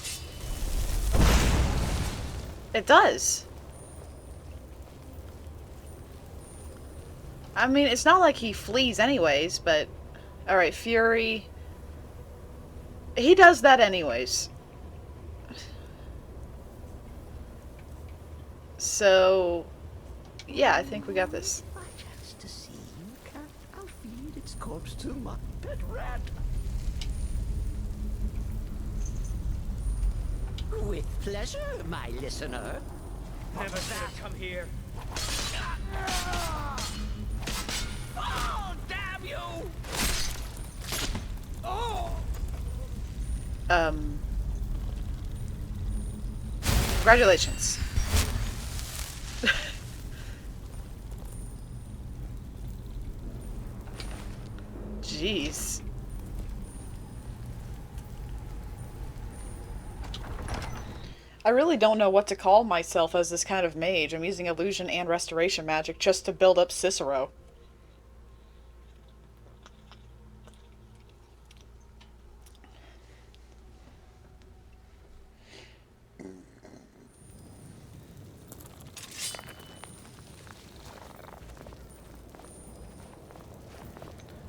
It does. I mean, it's not like he flees anyways, but... Alright, Fury. He does that anyways. So... Yeah, I think we got this. By chance to see you, cat, I'll feed its corpse to my pet rat. With pleasure, my listener. Never should have come here. Oh, damn you! Oh! Congratulations. Jeez. I really don't know what to call myself as this kind of mage. I'm using illusion and restoration magic just to build up Cicero.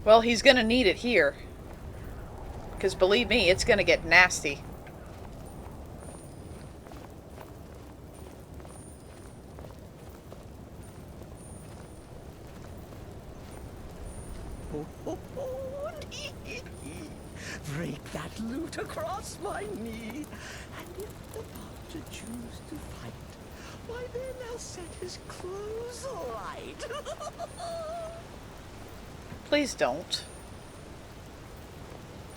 Well, he's gonna need it here. Because believe me, it's gonna get nasty. Break that loot across my knee. And if the monster choose to fight, why then I'll set his clothes alight. Please don't.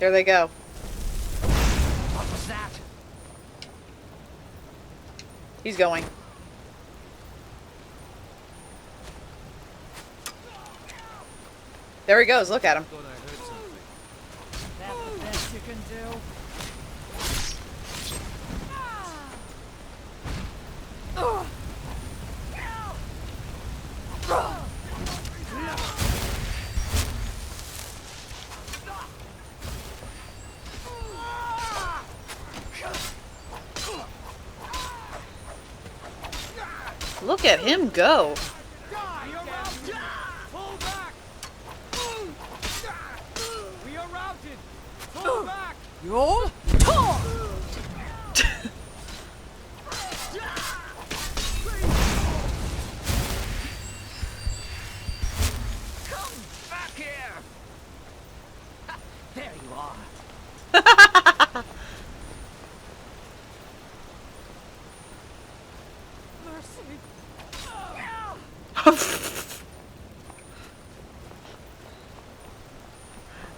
There they go. What was that? He's going. There he goes, look at him. That's the best you can do. Look at him go. We are routed. Pull back. Yo. Come back here! Ha, there you are.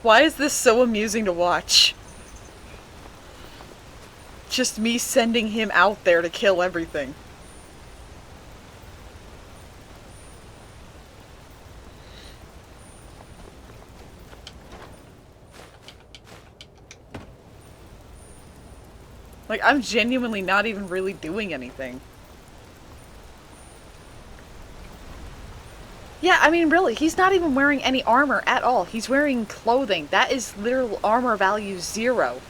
Why is this so amusing to watch? Just me sending him out there to kill everything. Like, I'm genuinely not even really doing anything. Yeah, I mean, really, he's not even wearing any armor at all. He's wearing clothing. That is literal armor value 0.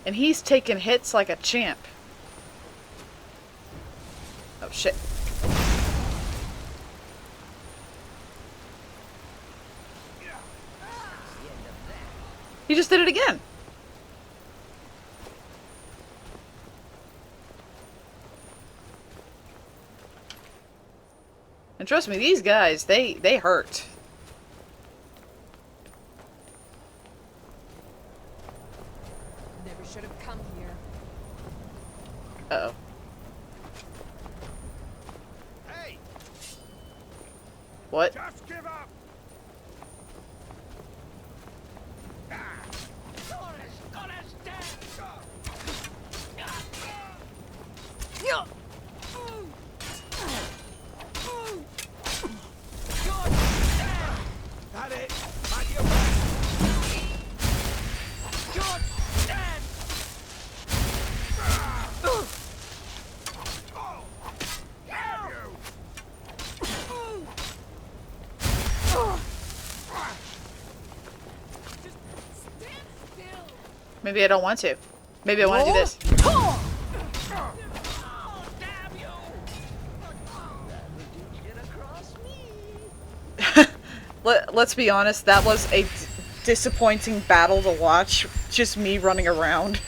And he's taking hits like a champ. Oh, shit. He just did it again. And trust me, these guys, they hurt. Never should have come here. Uh-oh. Hey! What? Just give up! Got it! On your back! You're dead! Have you! Maybe I don't want to. Maybe I want to do this. Let's be honest, that was a disappointing battle to watch. Just me running around.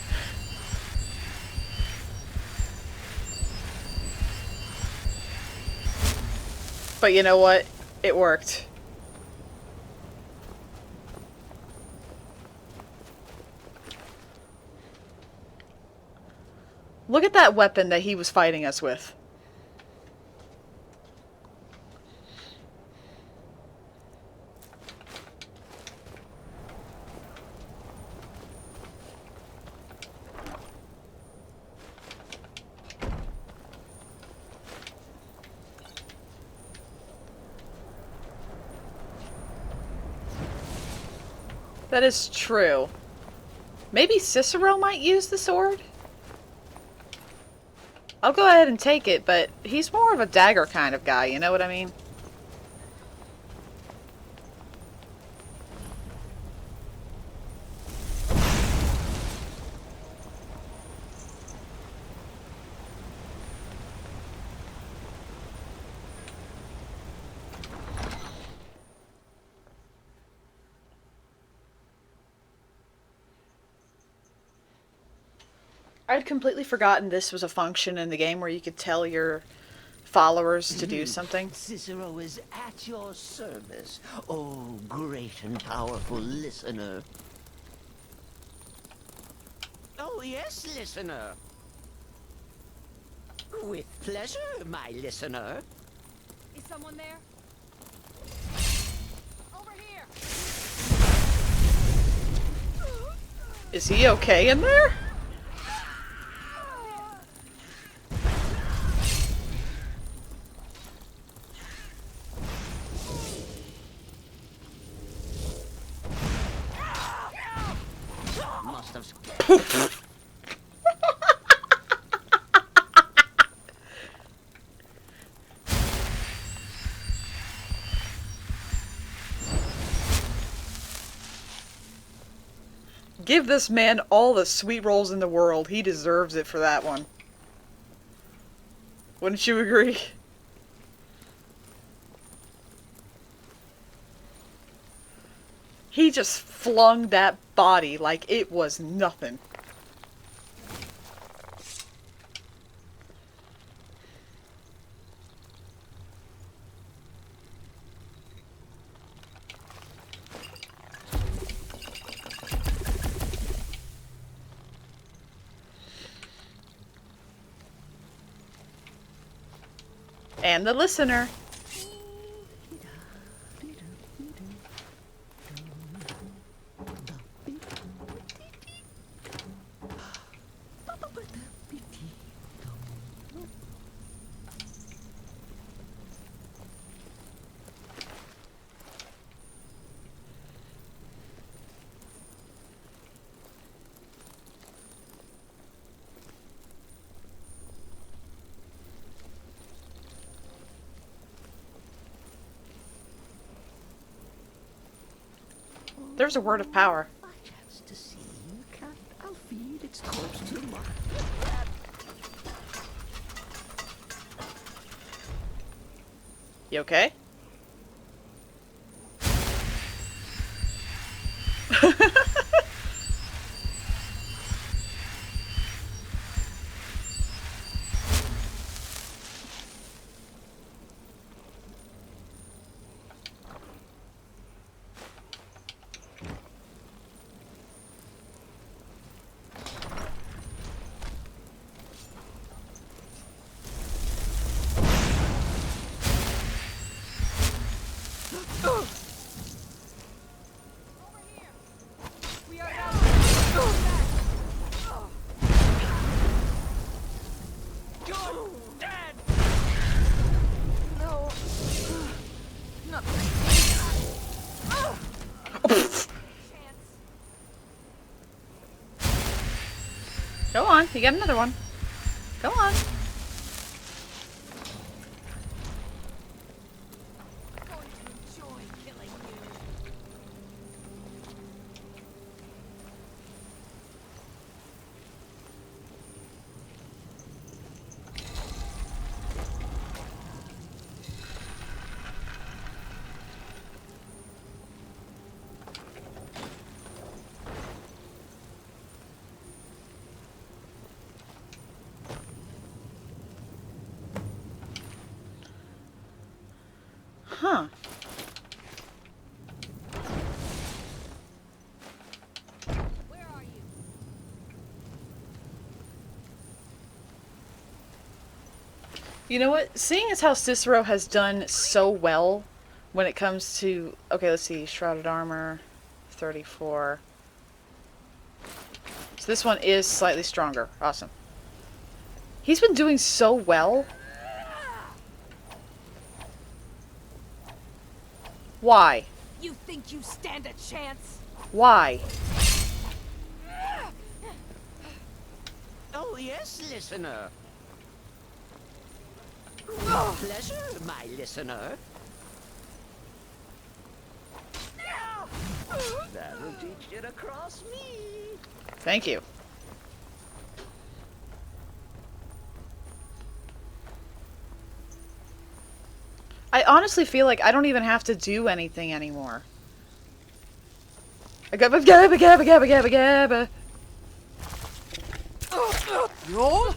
But you know what? It worked. Look at that weapon that he was fighting us with. That is true. Maybe Cicero might use the sword? I'll go ahead and take it, but he's more of a dagger kind of guy, you know what I mean? I'd completely forgotten this was a function in the game where you could tell your followers to do something. Cicero is at your service, oh great and powerful listener. Oh yes, listener. With pleasure, my listener. Is someone there? Over here. Is he okay in there? must have scared. Give this man all the sweet rolls in the world. He deserves it for that one. Wouldn't you agree? He just flung that body like it was nothing. And the listener. There's a word of power. To see you, cat. I'll feed its corpse to the market. You okay? Go on, you got another one. Go on. Huh. You know what? Seeing as how Cicero has done so well when it comes to... Okay, let's see. Shrouded Armor, 34. So this one is slightly stronger. Awesome. He's been doing so well. Why? You think you stand a chance? Why? Oh, yes, listener. Pleasure, my listener. That'll teach you to cross me. Thank you. I honestly feel like I don't even have to do anything anymore. Gabba gabba gabba gabba gabba gabba. Roll.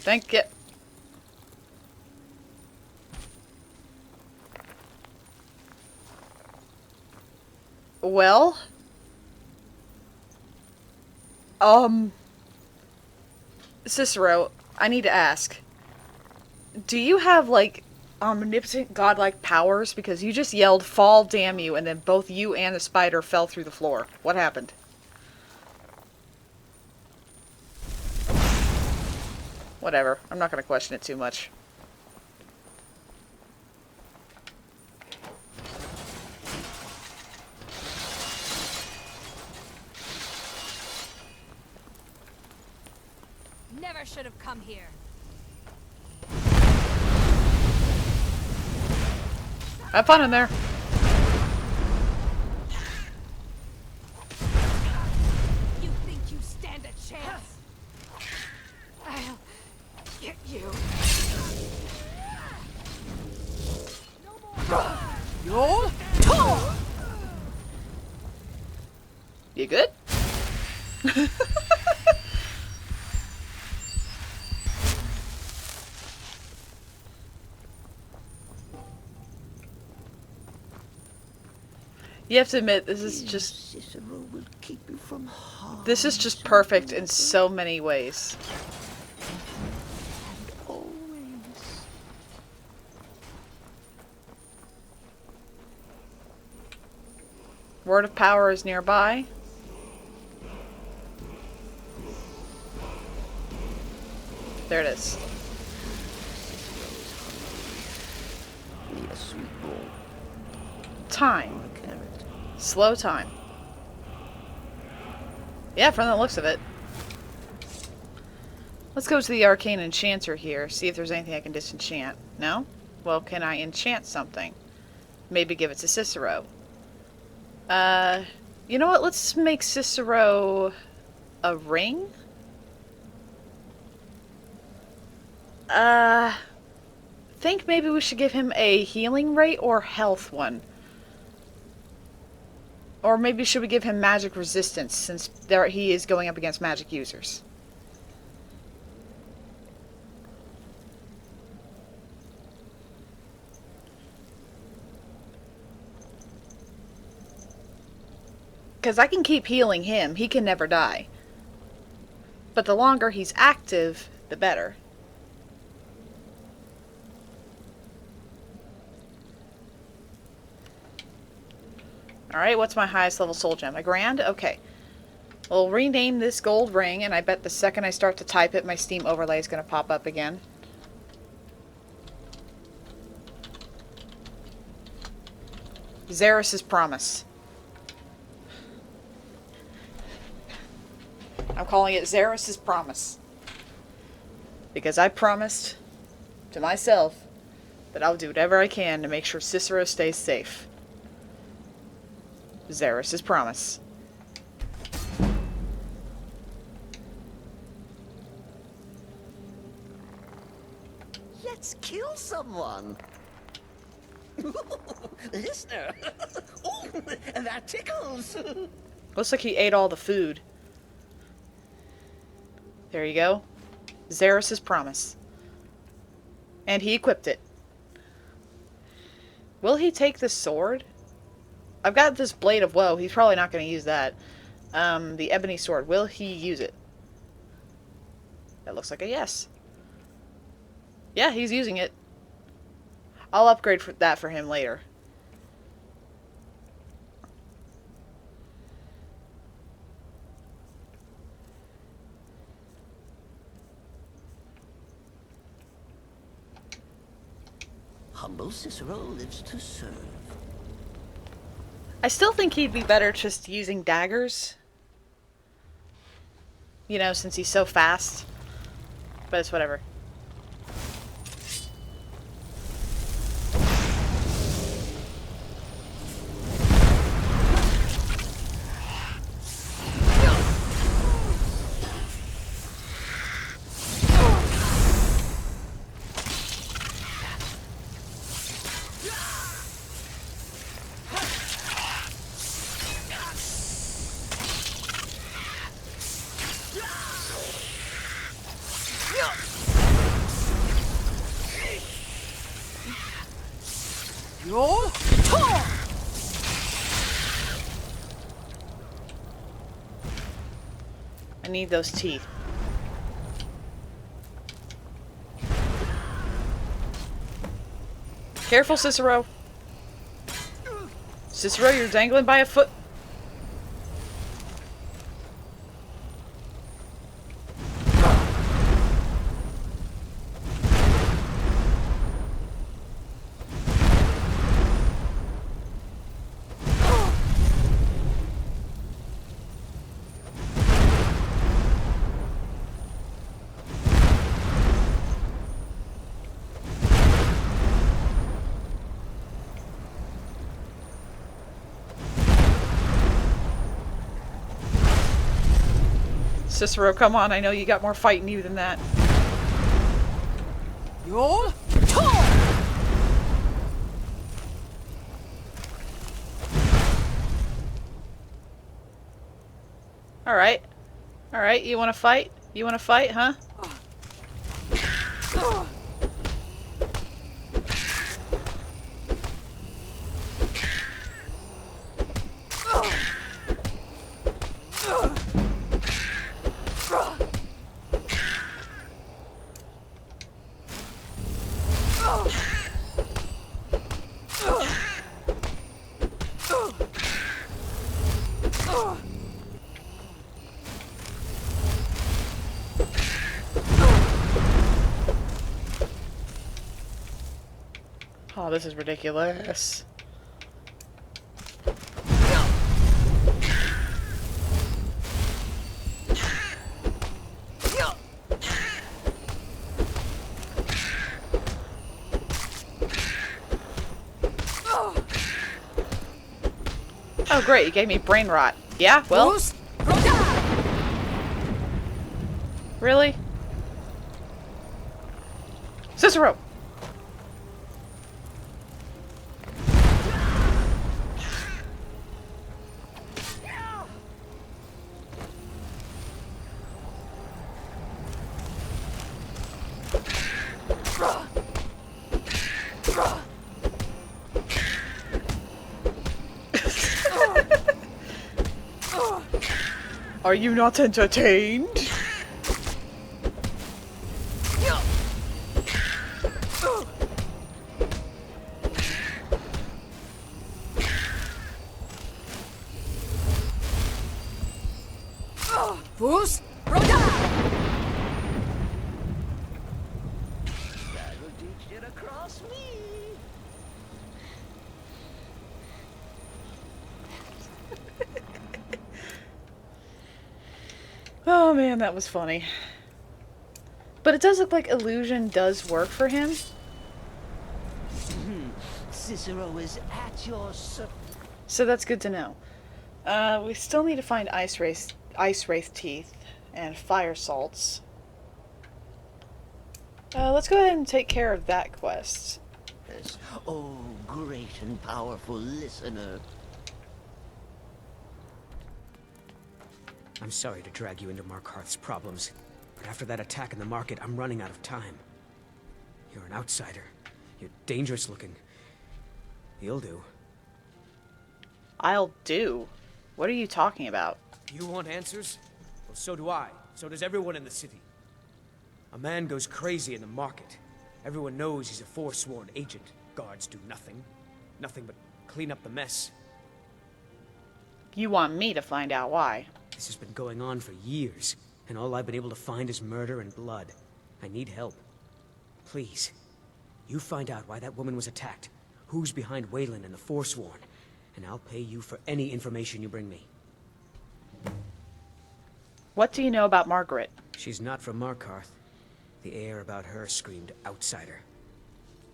Thank you. Well, Cicero, I need to ask. Do you have, like, omnipotent godlike powers? Because you just yelled, "Fall, damn you," and then both you and the spider fell through the floor. What happened? Whatever. I'm not going to question it too much. never should have come here. Have fun in there. You think you stand a chance? I'll get you. Yo! You good? You have to admit, this is just... This is just perfect in so many ways. Word of Power is nearby. There it is. Need a sweet roll. Time. Slow time. Yeah, from the looks of it. Let's go to the arcane enchanter here, see if there's anything I can disenchant. No? Well, can I enchant something? Maybe give it to Cicero. You know what? Let's make Cicero a ring? Think maybe we should give him a healing rate or health one. Or maybe should we give him magic resistance, since there he is going up against magic users. Because I can keep healing him, he can never die. But the longer he's active, the better. Alright, what's my highest level soul gem? A grand? Okay. We'll rename this gold ring, and I bet the second I start to type it, my Steam overlay is going to pop up again. Xeris' Promise. I'm calling it Xeris' Promise. Because I promised to myself that I'll do whatever I can to make sure Cicero stays safe. Xeris' Promise. Let's kill someone. Listener. Oh, that tickles. Looks like he ate all the food. There you go. Xeris' Promise. And he equipped it. Will he take the sword? I've got this Blade of Woe. He's probably not going to use that. The Ebony Sword. Will he use it? That looks like a yes. Yeah, he's using it. I'll upgrade that for him later. Humble Cicero lives to serve. I still think he'd be better just using daggers. You know, since he's so fast. But it's whatever. I need those teeth. Careful, Cicero. Cicero, you're dangling by a foot. Cicero, come on, I know you got more fight in you than that. You'll Alright. Alright, you wanna fight? You wanna fight, huh? Oh, this is ridiculous. Oh great, you gave me brain rot. Yeah, well... Really? Cicero! Are you not entertained? Fools! That'll teach you to cross me. Oh man, that was funny. But it does look like illusion does work for him. Cicero is at your So that's good to know. We still need to find ice wraith teeth and fire salts. Let's go ahead and take care of that quest. Oh, great and powerful listener. I'm sorry to drag you into Markarth's problems, but after that attack in the market, I'm running out of time. You're an outsider. You're dangerous looking. You'll do. I'll do? What are you talking about? You want answers? Well, so do I. So does everyone in the city. A man goes crazy in the market. Everyone knows he's a forsworn agent. Guards do nothing. Nothing but clean up the mess. You want me to find out why? This has been going on for years, and all I've been able to find is murder and blood. I need help. Please, you find out why that woman was attacked, who's behind Waylon and the Forsworn, and I'll pay you for any information you bring me. What do you know about Margaret? She's not from Markarth. The air about her screamed outsider.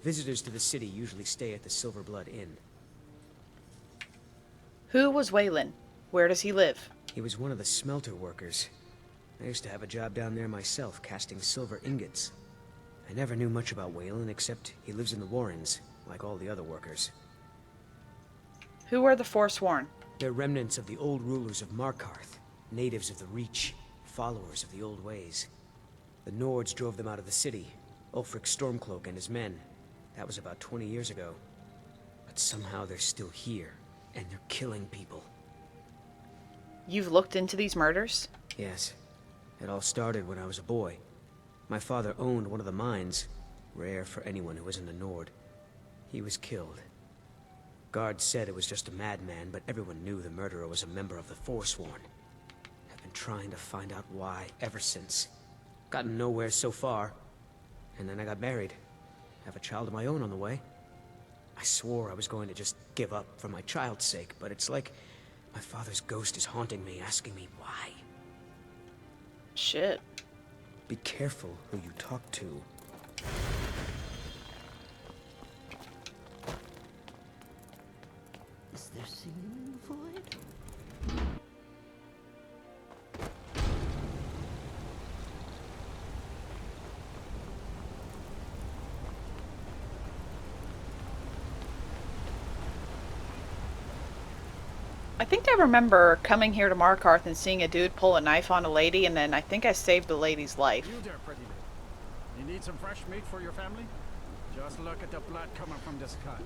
Visitors to the city usually stay at the Silver Blood Inn. Who was Waylon? Where does he live? He was one of the smelter workers. I used to have a job down there myself, casting silver ingots. I never knew much about Waylon, except he lives in the Warrens, like all the other workers. Who are the Forsworn? They're remnants of the old rulers of Markarth, natives of the Reach, followers of the old ways. The Nords drove them out of the city, Ulfric Stormcloak and his men. That was about 20 years ago. But somehow they're still here, and they're killing people. You've looked into these murders? Yes. It all started when I was a boy. My father owned one of the mines, rare for anyone who isn't a Nord. He was killed. Guards said it was just a madman, but everyone knew the murderer was a member of the Forsworn. I've been trying to find out why ever since. Gotten nowhere so far. And then I got married. Have a child of my own on the way. I swore I was going to just give up for my child's sake, but it's like my father's ghost is haunting me, asking me why. Shit. Be careful who you talk to. Is there singing in the void? think I remember coming here to Markarth and seeing a dude pull a knife on a lady, and then I think I saved the lady's life. You there, pretty lady. You need some fresh meat for your family? Just look at the blood coming from this cut.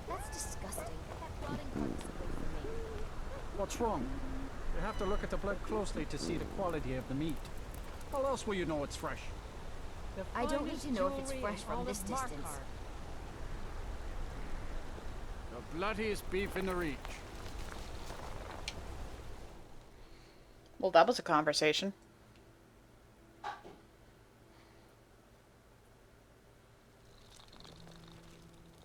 That's disgusting. Get that rotting carcass away from me. What's wrong? You have to look at the blood closely to see the quality of the meat. How else will you know it's fresh? I don't need to know if it's fresh from this distance. The bloodiest beef in the Reach. Well, that was a conversation.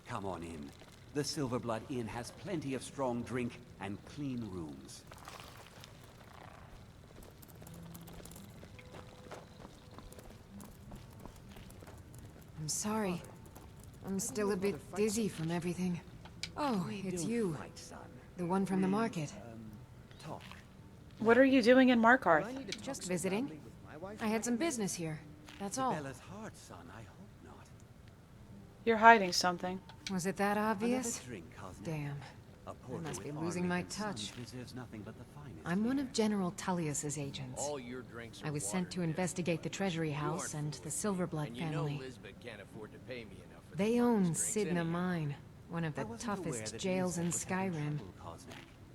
Come on in. The Silverblood Inn has plenty of strong drink and clean rooms. I'm sorry. I'm still a bit dizzy from everything. Oh, it's you. The one from the market. What are you doing in Markarth? Just visiting. I had some business here. That's all. You're hiding something. Was it that obvious? Damn. I must be losing my touch. I'm one of General Tullius's agents. All your drinks are I was sent to investigate the Treasury House and the Silverblood and you family. know Lisbeth can't afford to pay me enough for They these own drinks Sidna anyhow. Mine, one of the toughest jails in Skyrim.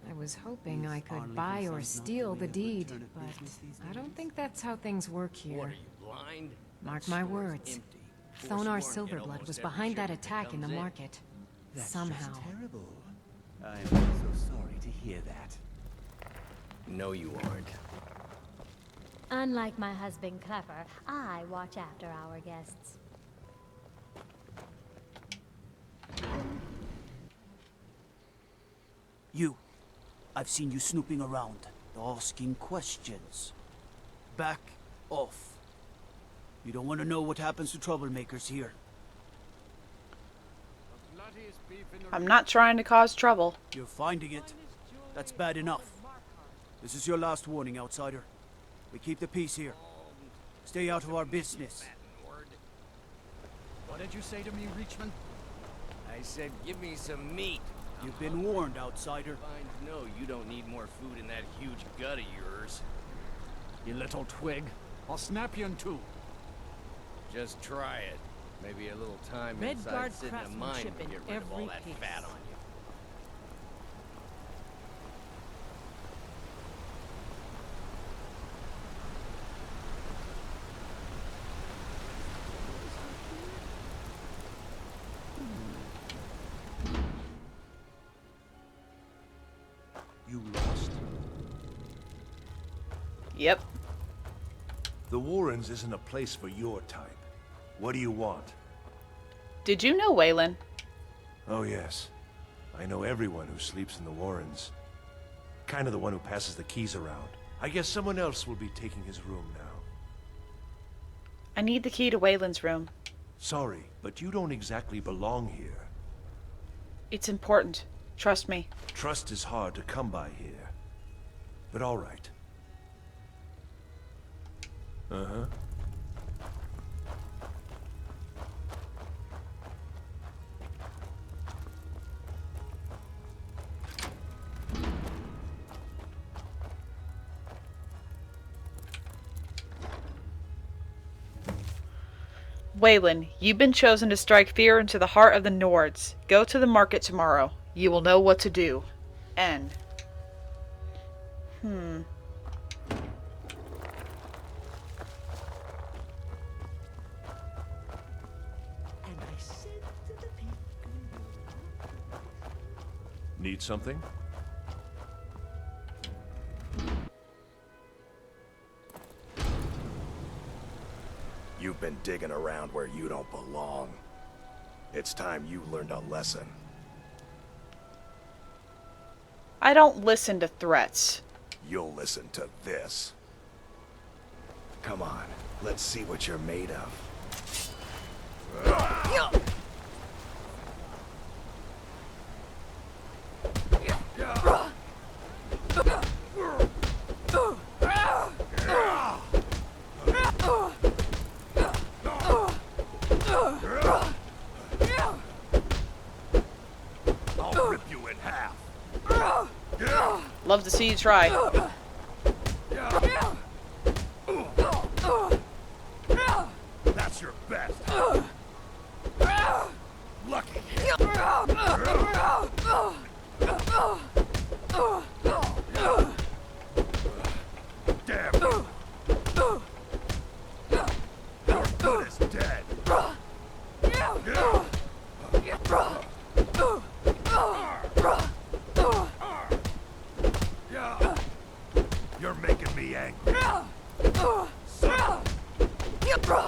I was hoping I could buy or steal the deed, but I don't think that's how things work here. Blind? Mark my words. Thonar Silverblood was behind that attack in the market. Somehow. Terrible. I'm so sorry to hear that. No, you aren't. Unlike my husband Clever, I watch after our guests. You. I've seen you snooping around, asking questions. Back off. You don't want to know what happens to troublemakers here. I'm not trying to cause trouble. You're finding it. That's bad enough. This is your last warning, outsider. We keep the peace here. Stay out of our business. What did you say to me, Reachman? I said, give me some meat. You've been warned, outsider. No, you don't need more food in that huge gut of yours. You little twig. I'll snap you in two. Just try it. Maybe a little time Redguard inside sitting in a mine craftsmanship will in get rid of all every that piece. fat on you. You lost? Yep. The Warrens isn't a place for your type. What do you want? Did you know Waylon? Oh, yes. I know everyone who sleeps in the Warrens. Kind of the one who passes the keys around. I guess someone else will be taking his room now. I need the key to Waylon's room. Sorry, but you don't exactly belong here. It's important. Trust me. Trust is hard to come by here. But all right. Uh-huh. Waylon, you've been chosen to strike fear into the heart of the Nords. Go to the market tomorrow. You will know what to do. End. Need something? You've been digging around where you don't belong. It's time you learned a lesson. I don't listen to threats. You'll listen to this. Come on, let's see what you're made of. I'll rip you in half. Love to see you try. That's your best. Lucky. Damn you. Your foot is dead. You're making me angry. Son,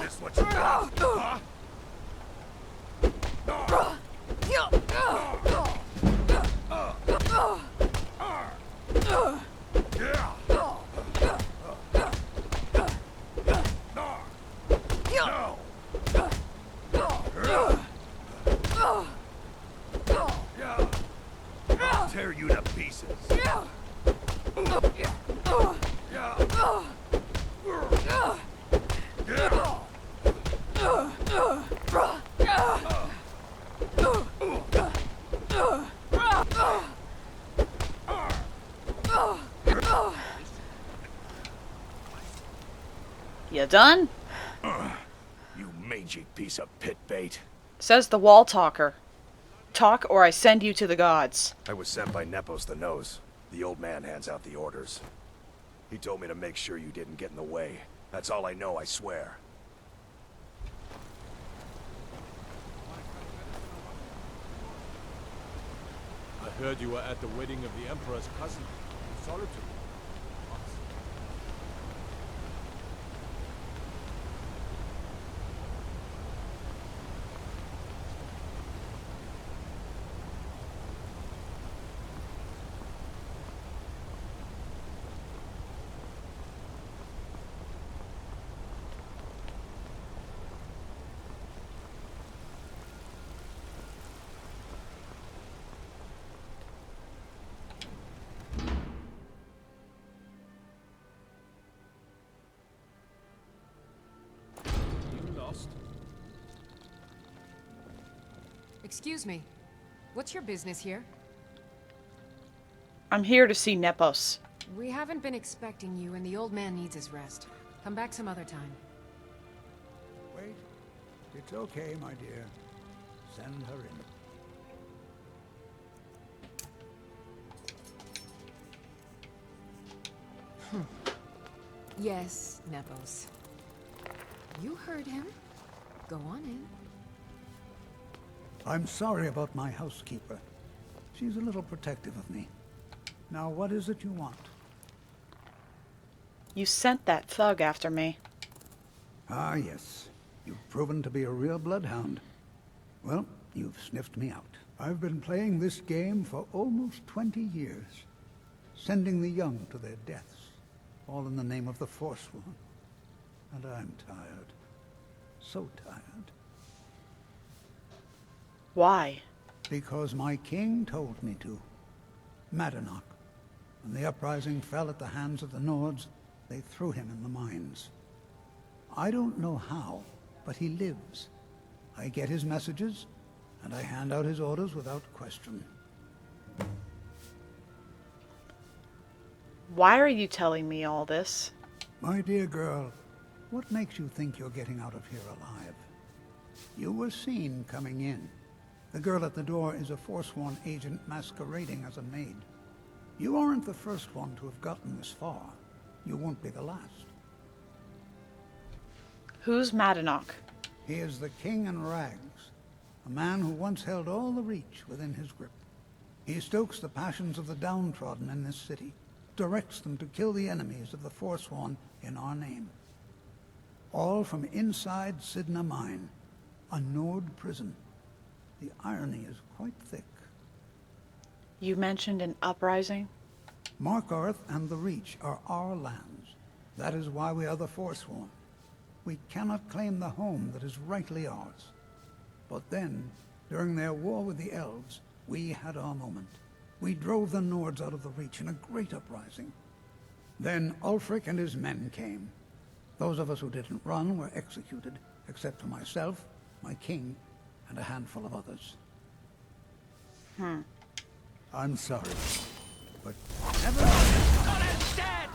this what you want, huh? I'll tear you to pieces. You done? You mangy piece of pit bait. Says the wall talker. Talk or I send you to the gods. I was sent by Nepos the Nose. The old man hands out the orders. He told me to make sure you didn't get in the way. That's all I know, I swear. I heard you were at the wedding of the Emperor's cousin. Solitude. Excuse me. What's your business here? I'm here to see Nepos. We haven't been expecting you, and the old man needs his rest. Come back some other time. Wait. It's okay, my dear. Send her in. Yes, Nepos. You heard him. Go on in. I'm sorry about my housekeeper. She's a little protective of me. Now, what is it you want? You sent that thug after me. Ah, yes. You've proven to be a real bloodhound. Well, you've sniffed me out. I've been playing this game for almost 20 years, sending the young to their deaths, all in the name of the Forsworn. And I'm tired. So tired. Why? Because my king told me to. Madanach. When the uprising fell at the hands of the Nords, they threw him in the mines. I don't know how, but he lives. I get his messages, and I hand out his orders without question. Why are you telling me all this? My dear girl, what makes you think you're getting out of here alive? You were seen coming in. The girl at the door is a Forsworn agent masquerading as a maid. You aren't the first one to have gotten this far. You won't be the last. Who's Madanach? He is the king in rags, a man who once held all the Reach within his grip. He stokes the passions of the downtrodden in this city, directs them to kill the enemies of the Forsworn in our name. All from inside Sidna Mine, a Nord prison. The irony is quite thick. You mentioned an uprising? Markarth and the Reach are our lands. That is why we are the Forsworn. We cannot claim the home that is rightly ours. But then, during their war with the Elves, we had our moment. We drove the Nords out of the Reach in a great uprising. Then Ulfric and his men came. Those of us who didn't run were executed, except for myself, my king, and a handful of others. I'm sorry. but never mind. Dead!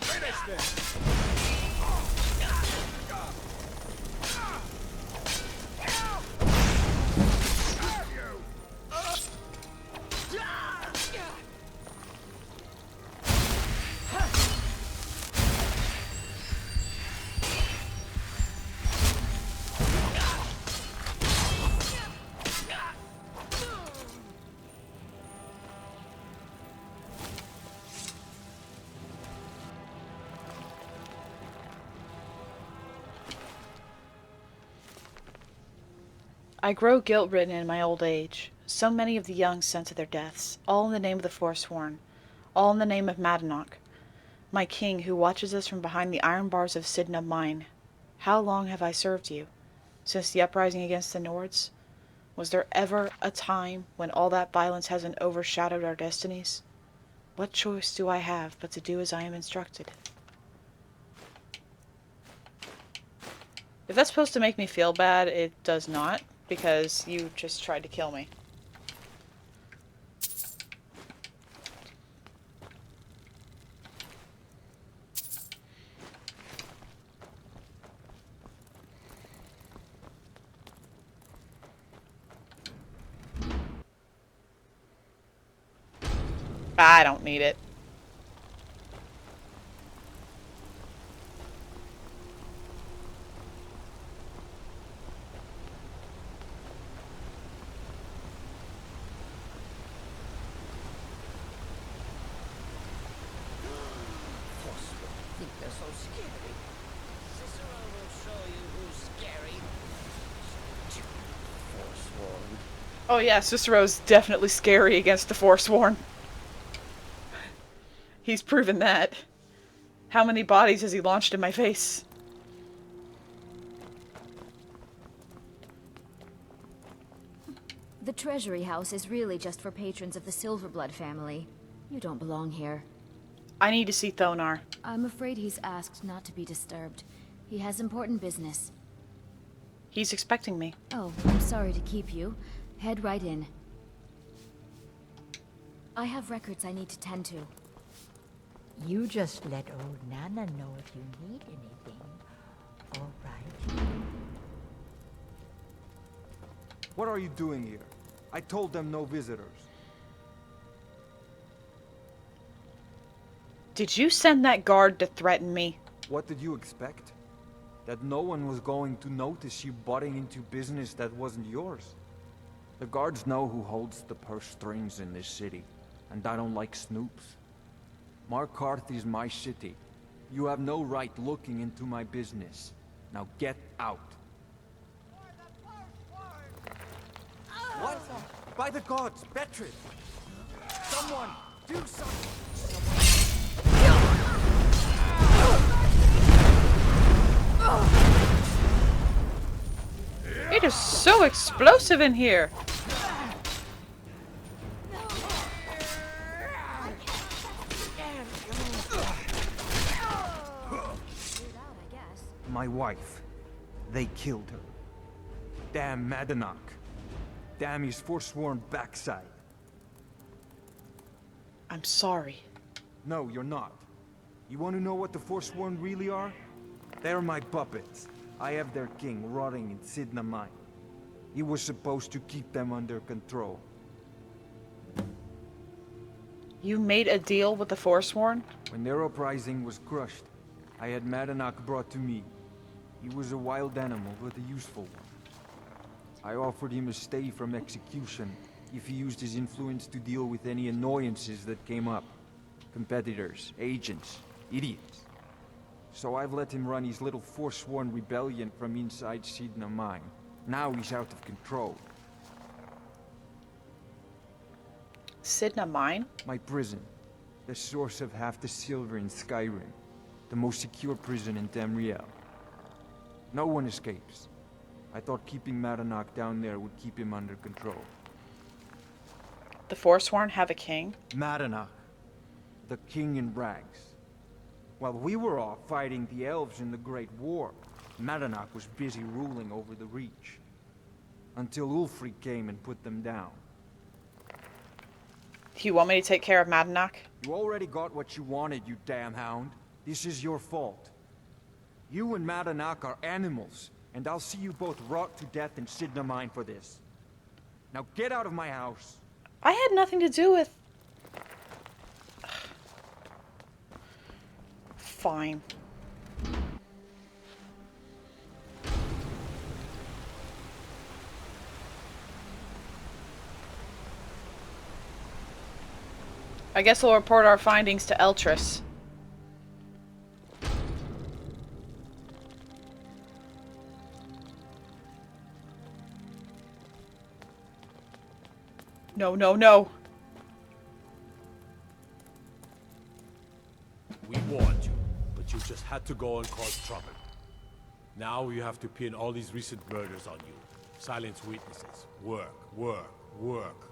Finish this! I grow guilt-ridden in my old age. So many of the young sent to their deaths, all in the name of the Forsworn, all in the name of Madanach, my king who watches us from behind the iron bars of Sidna mine. How long have I served you? Since the uprising against the Nords? Was there ever a time when all that violence hasn't overshadowed our destinies? What choice do I have but to do as I am instructed? If that's supposed to make me feel bad, it does not, because you just tried to kill me. I don't need it. Think they're so scary. Cicero will show you who's scary. Forsworn. Oh yeah, Cicero's definitely scary against the Forsworn. He's proven that. How many bodies has he launched in my face? The Treasury House is really just for patrons of the Silverblood family. You don't belong here. I need to see Thonar. I'm afraid he's asked not to be disturbed. He has important business. He's expecting me. Oh, I'm sorry to keep you. Head right in. I have records I need to tend to. You just let old Nana know if you need anything. All right. What are you doing here? I told them no visitors. Did you send that guard to threaten me? What did you expect? That no one was going to notice you butting into business that wasn't yours? The guards know who holds the purse strings in this city, and I don't like snoops. Markarth is my city. You have no right looking into my business. Now get out. What? By the gods, Betrid! Someone, do something! It is so explosive in here. My wife. They killed her. Damn Madanach. Damn his forsworn backside. I'm sorry. No, you're not. You want to know what the Forsworn really are? They're my puppets. I have their king rotting in Sidna mine. He was supposed to keep them under control. You made a deal with the Forsworn? When their uprising was crushed, I had Madanach brought to me. He was a wild animal, but a useful one. I offered him a stay from execution if he used his influence to deal with any annoyances that came up. Competitors, agents, idiots. So I've let him run his little Forsworn rebellion from inside Sidna mine. Now he's out of control. Sidna mine? My prison. The source of half the silver in Skyrim. The most secure prison in Tamriel. No one escapes. I thought keeping Madanach down there would keep him under control. The Forsworn have a king? Madanach. the king in rags. While we were off fighting the elves in the Great War, Madanach was busy ruling over the Reach. Until Ulfric came and put them down. Do you want me to take care of Madanach? You already got what you wanted, you damn hound. This is your fault. You and Madanach are animals, and I'll see you both rot to death in Sidna Mine for this. Now get out of my house. I had nothing to do with... Fine. I guess we'll report our findings to Eltrys. No, no, no. We warned you, but you just had to go and cause trouble. Now you have to pin all these recent murders on you. Silence witnesses. Work, work, work.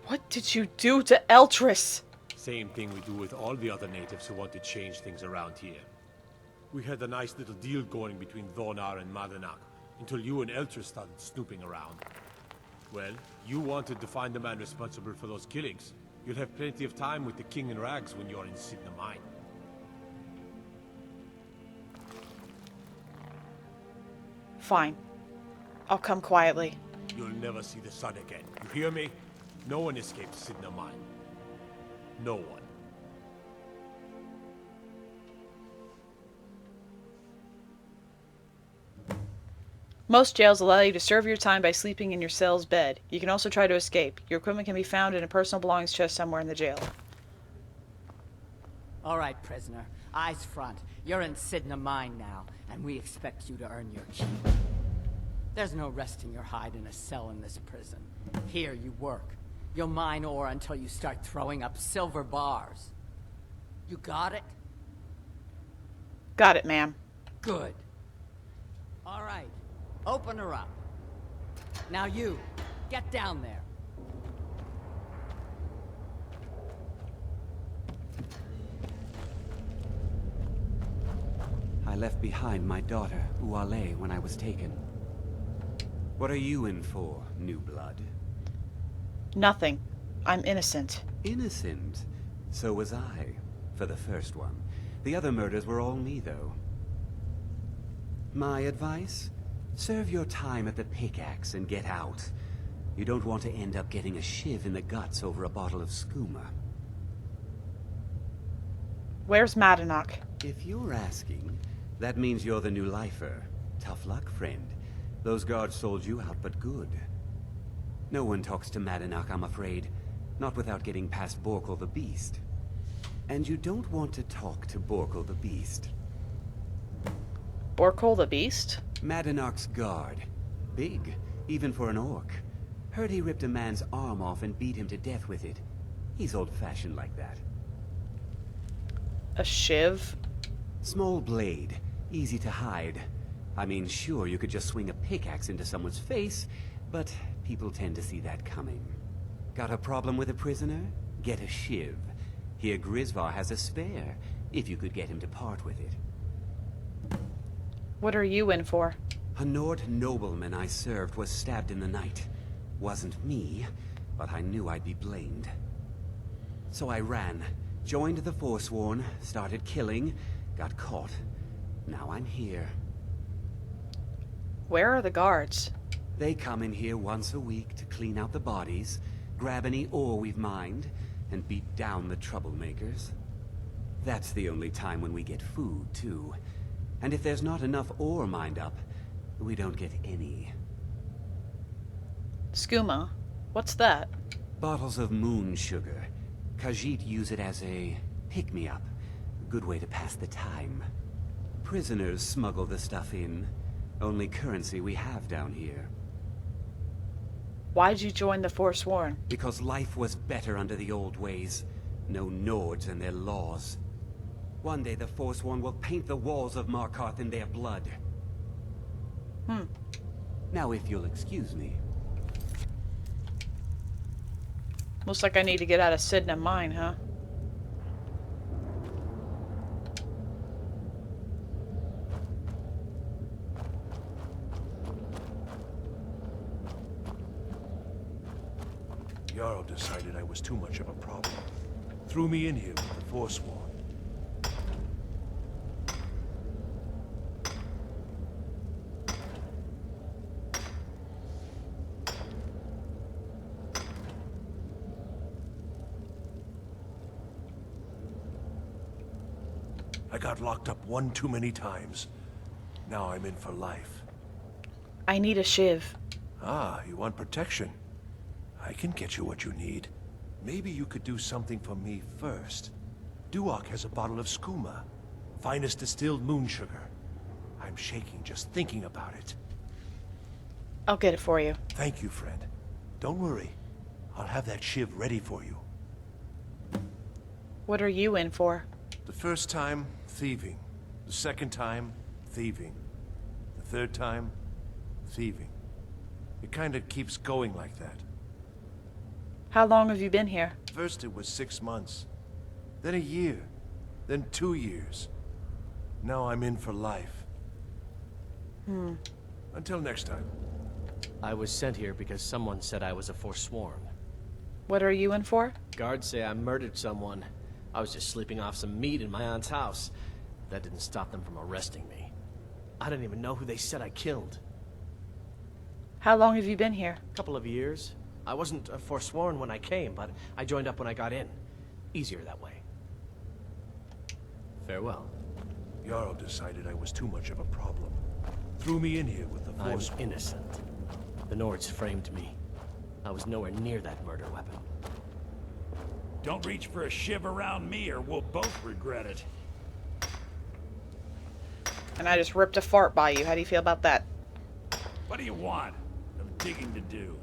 What did you do to Eltrys? Same thing we do with all the other natives who want to change things around here. We had a nice little deal going between Thonar and Madanach, until you and Eltrys started snooping around. Well, you wanted to find the man responsible for those killings. You'll have plenty of time with the king in rags when you're in Sidna Mine. Fine. I'll come quietly. You'll never see the sun again. You hear me? No one escapes Sidna Mine. No one. Most jails allow you to serve your time by sleeping in your cell's bed. You can also try to escape. Your equipment can be found in a personal belongings chest somewhere in the jail. All right, prisoner. Eyes front. You're in Sidna Mine now, and we expect you to earn your keep. There's no resting your hide in a cell in this prison. Here you work. You'll mine ore until you start throwing up silver bars. You got it? Got it, ma'am. Good. All right. Open her up. Now you, get down there. I left behind my daughter, Uale, when I was taken. What are you in for, new blood? Nothing. I'm innocent. Innocent? So was I, for the first one. The other murders were all me, though. My advice? Serve your time at the pickaxe and get out. You don't want to end up getting a shiv in the guts over a bottle of skooma. Where's Madanach? If you're asking, that means you're the new lifer. Tough luck, friend. Those guards sold you out, but good. No one talks to Madanach, I'm afraid. Not without getting past Borkul the Beast. And you don't want to talk to Borkul the Beast. Borkul the Beast? Madanach's guard. Big, even for an orc. Heard he ripped a man's arm off and beat him to death with it. He's old-fashioned like that. A shiv? Small blade. Easy to hide. I mean, sure, you could just swing a pickaxe into someone's face, but people tend to see that coming. Got a problem with a prisoner? Get a shiv. Here Grisvar has a spare, if you could get him to part with it. What are you in for? A Nord nobleman I served was stabbed in the night. Wasn't me, but I knew I'd be blamed. So I ran, joined the Forsworn, started killing, got caught. Now I'm here. Where are the guards? They come in here once a week to clean out the bodies, grab any ore we've mined, and beat down the troublemakers. That's the only time when we get food, too. And if there's not enough ore mined up, we don't get any. Skooma? What's that? Bottles of moon sugar. Khajiit use it as a pick-me-up. A good way to pass the time. Prisoners smuggle the stuff in. Only currency we have down here. Why'd you join the Forsworn? Because life was better under the old ways. No Nords and their laws. One day the Forsworn will paint the walls of Markarth in their blood. Now if you'll excuse me. Looks like I need to get out of Sidna Mine, huh? Jarl decided I was too much of a problem. Threw me in here with the Forsworn. I got locked up one too many times. Now I'm in for life. I need a shiv. Ah, you want protection? I can get you what you need. Maybe you could do something for me first. Duok has a bottle of skooma. Finest distilled moon sugar. I'm shaking just thinking about it. I'll get it for you. Thank you, friend. Don't worry. I'll have that shiv ready for you. What are you in for? The first time, thieving. The second time, thieving. The third time, thieving. It kinda keeps going like that. How long have you been here? First it was 6 months. Then a year. Then 2 years. Now I'm in for life. Until next time. I was sent here because someone said I was a Forsworn. What are you in for? Guards say I murdered someone. I was just sleeping off some meat in my aunt's house. That didn't stop them from arresting me. I didn't even know who they said I killed. How long have you been here? A couple of years. I wasn't a Forsworn when I came, but I joined up when I got in. Easier that way. Farewell. Jarl decided I was too much of a problem. Threw me in here with the I'm Force. innocent. The Nords framed me. I was nowhere near that murder weapon. Don't reach for a shiv around me or we'll both regret it. And I just ripped a fart by you. How do you feel about that? What do you want? I'm digging to do.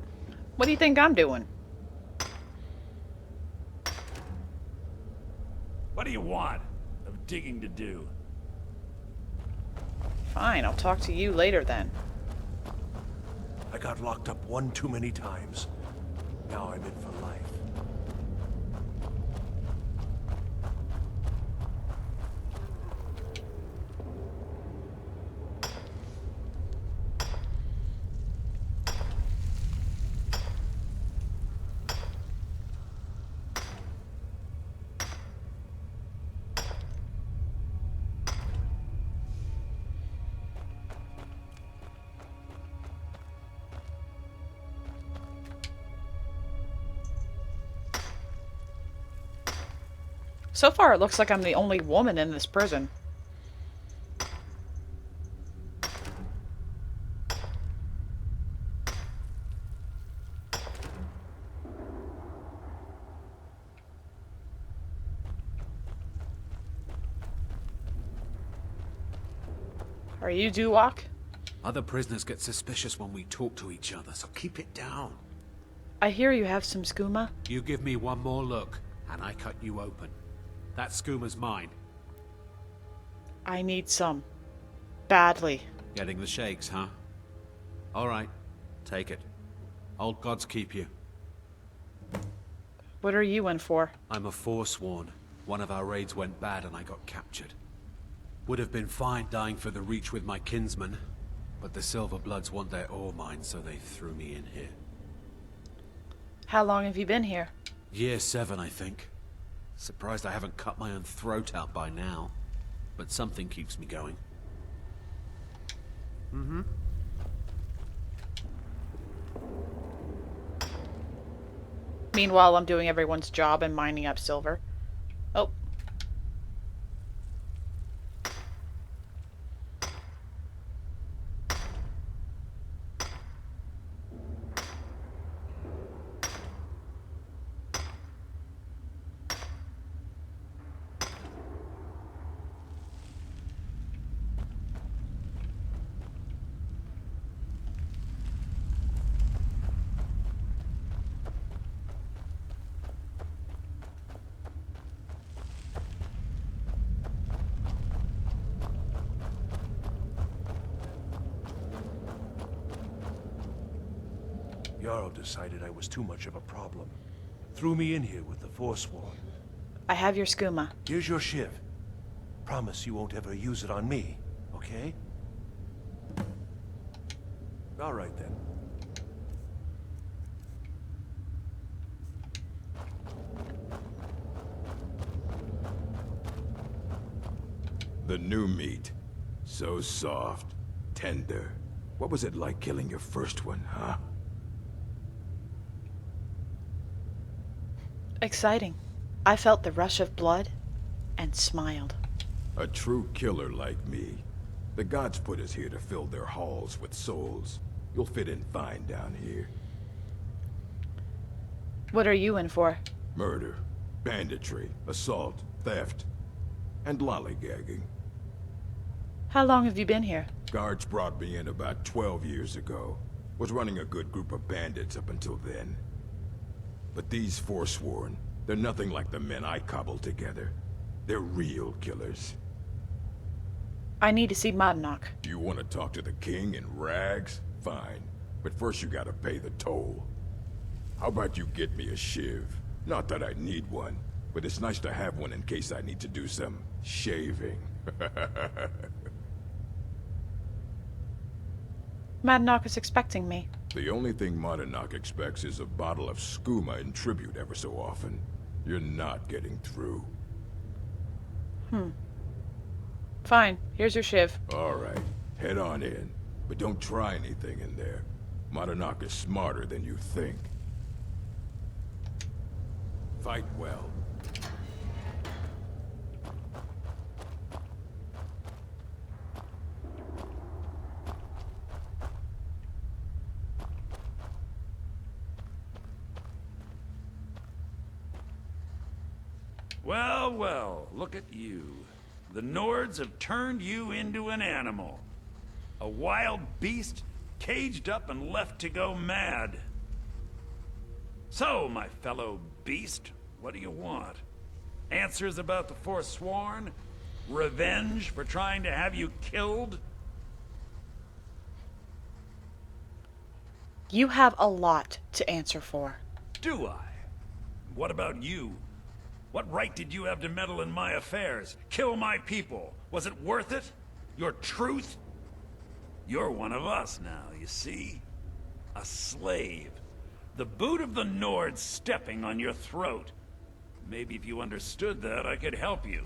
What do you think I'm doing? What do you want? I'm digging to do. Fine, I'll talk to you later then. I got locked up one too many times. Now I'm in for life. So far, it looks like I'm the only woman in this prison. Are you Duok? Other prisoners get suspicious when we talk to each other, so keep it down. I hear you have some skooma. You give me one more look, and I cut you open. That skooma's mine. I need some. Badly. Getting the shakes, huh? All right, take it. Old gods keep you. What are you in for? I'm a Forsworn. One of our raids went bad and I got captured. Would have been fine dying for the Reach with my kinsmen, but the Silver Bloods want their ore mine, so they threw me in here. How long have you been here? Year 7, I think. Surprised I haven't cut my own throat out by now. But something keeps me going. Meanwhile, I'm doing everyone's job and mining up silver. Oh. Jarl decided I was too much of a problem. threw me in here with the Forsworn. I have your skooma. Here's your shiv. Promise you won't ever use it on me, okay? All right then. The new meat. So soft, tender. What was it like killing your first one, huh? Exciting. I felt the rush of blood and smiled. A true killer like me. The gods put us here to fill their halls with souls. You'll fit in fine down here. What are you in for? Murder, banditry, assault, theft, and lollygagging. How long have you been here? Guards brought me in about 12 years ago. Was running a good group of bandits up until then. But these Forsworn, they're nothing like the men I cobbled together. They're real killers. I need to see Madnok. You want to talk to the king in rags? Fine. But first you gotta pay the toll. How about you get me a shiv? Not that I need one, but it's nice to have one in case I need to do some shaving. Madnok is expecting me. The only thing Madnok expects is a bottle of skooma in tribute every so often. You're not getting through. Fine. Here's your shiv. All right. Head on in. But don't try anything in there. Madnok is smarter than you think. Fight well. Well, well, look at you. The Nords have turned you into an animal. A wild beast, caged up and left to go mad. So, my fellow beast, what do you want? Answers about the Forsworn? Revenge for trying to have you killed? You have a lot to answer for. Do I? What about you? What right did you have to meddle in my affairs? Kill my people? Was it worth it? Your truth? You're one of us now, you see? A slave. The boot of the Nords stepping on your throat. Maybe if you understood that, I could help you.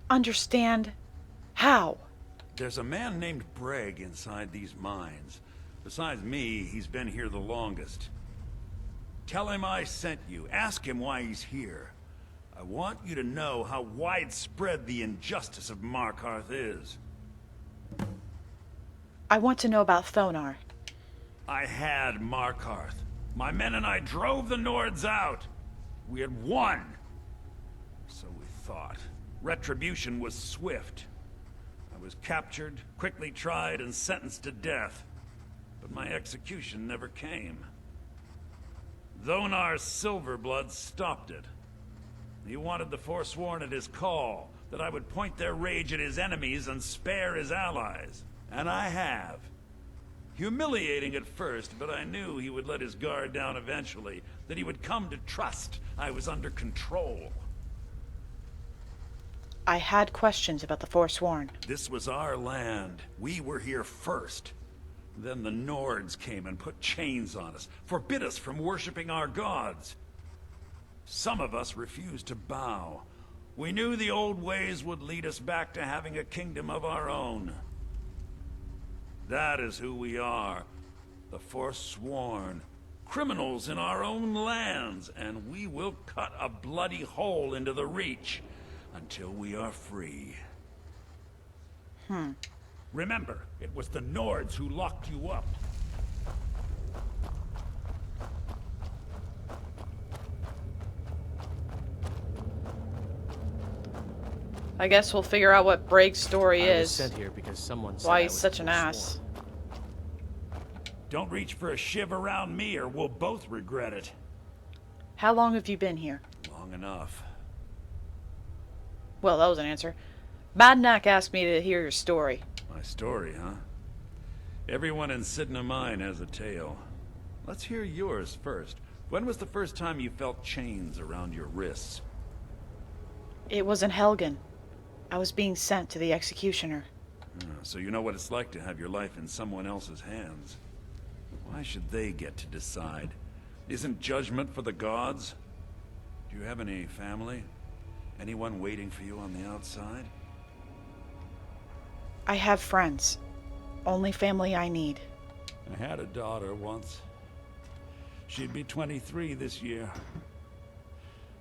Understand? How? There's a man named Breg inside these mines. Besides me, he's been here the longest. Tell him I sent you. Ask him why he's here. I want you to know how widespread the injustice of Markarth is. I want to know about Thonar. I had Markarth. My men and I drove the Nords out. We had won. So we thought. Retribution was swift. I was captured, quickly tried, and sentenced to death. But my execution never came. Thonar's Silverblood stopped it. He wanted the Forsworn at his call, that I would point their rage at his enemies and spare his allies. And I have. Humiliating at first, but I knew he would let his guard down eventually, that he would come to trust I was under control. I had questions about the Forsworn. This was our land. We were here first. Then the Nords came and put chains on us, forbid us from worshipping our gods. Some of us refused to bow. We knew the old ways would lead us back to having a kingdom of our own. That is who we are. The Forsworn. Criminals in our own lands, and we will cut a bloody hole into the Reach until we are free. Remember, it was the Nords who locked you up. I guess we'll figure out what Breg's story I was is. sent here because someone said Why I he's was such an forsworn. ass. Don't reach for a shiv around me or we'll both regret it. How long have you been here? Long enough. Well, that was an answer. Madnak asked me to hear your story. My story, huh? Everyone in Sidna Mine has a tale. Let's hear yours first. When was the first time you felt chains around your wrists? It was in Helgen. I was being sent to the executioner. So you know what it's like to have your life in someone else's hands. Why should they get to decide? Isn't judgment for the gods? Do you have any family? Anyone waiting for you on the outside? I have friends. Only family I need. I had a daughter once. She'd be 23 this year.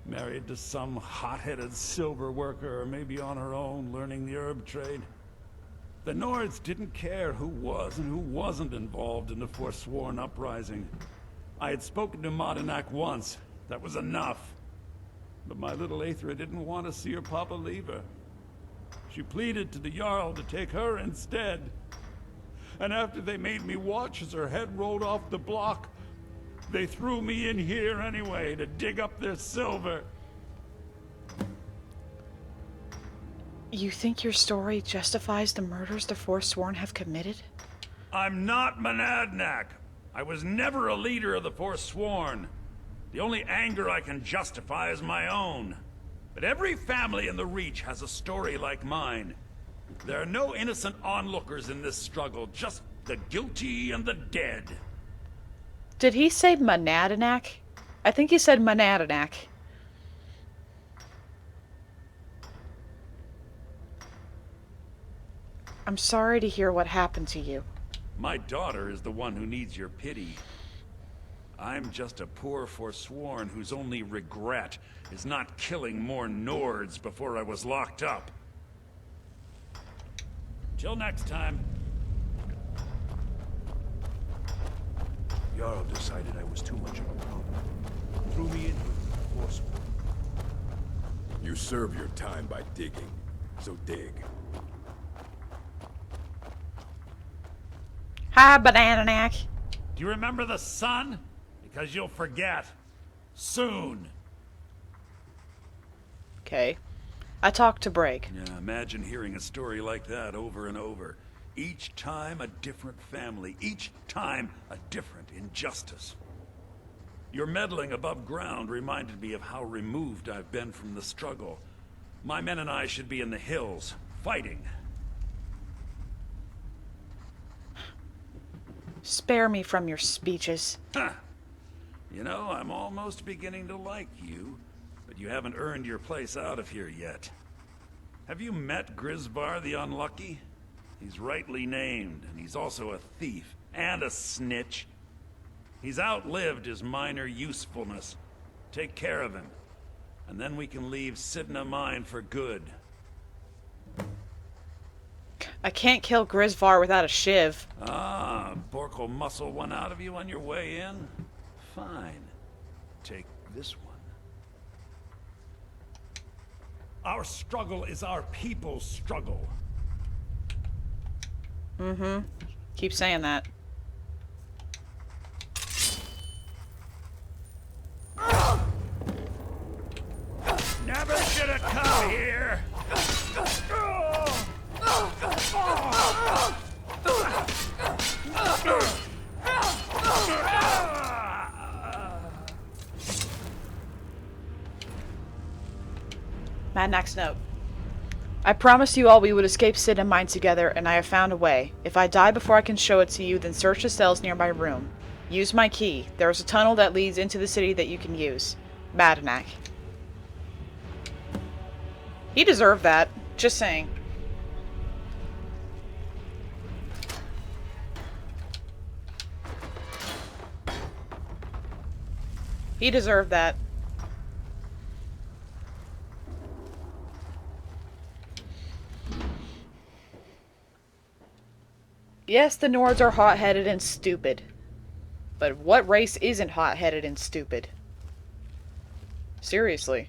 Married to some hot-headed silver worker, or maybe on her own, learning the herb trade. The Nords didn't care who was and who wasn't involved in the Forsworn uprising. I had spoken to Modinak once. That was enough. But my little Aethra didn't want to see her papa leave her. She pleaded to the Jarl to take her instead. And after they made me watch as her head rolled off the block, they threw me in here anyway to dig up their silver. You think your story justifies the murders the Forsworn have committed? I'm not Monadnac. I was never a leader of the Forsworn. The only anger I can justify is my own. But every family in the Reach has a story like mine. There are no innocent onlookers in this struggle, just the guilty and the dead. Did he say Monadnac? I think he said Monadnac. I'm sorry to hear what happened to you. My daughter is the one who needs your pity. I'm just a poor Forsworn whose only regret is not killing more Nords before I was locked up. Till next time. Jarl decided I was too much of a problem. Threw me in with the Forsworn. You serve your time by digging, so dig. Hi, Bananac. Do you remember the sun? Because you'll forget. Soon. Okay. I talked to Brake. Yeah, imagine hearing a story like that over and over. Each time a different family. Each time a different injustice. Your meddling above ground reminded me of how removed I've been from the struggle. My men and I should be in the hills, fighting. Spare me from your speeches. Huh. You know, I'm almost beginning to like you, but you haven't earned your place out of here yet. Have you met Grisvar the Unlucky? He's rightly named, and he's also a thief and a snitch. He's outlived his minor usefulness. Take care of him, and then we can leave Sidna Mine for good. I can't kill Grisvar without a shiv. Ah, Bork will muscle one out of you on your way in? Fine. Take this one. Our struggle is our people's struggle. Mm-hmm. Keep saying that. Never should have come here! Madnack's note. I promised you all we would escape Sid and mine together, and I have found a way. If I die before I can show it to you, then search the cells near my room. Use my key. There is a tunnel that leads into the city that you can use. Madnack. He deserved that. Just saying. He deserved that. Yes, the Nords are hot-headed and stupid. But what race isn't hot-headed and stupid? Seriously.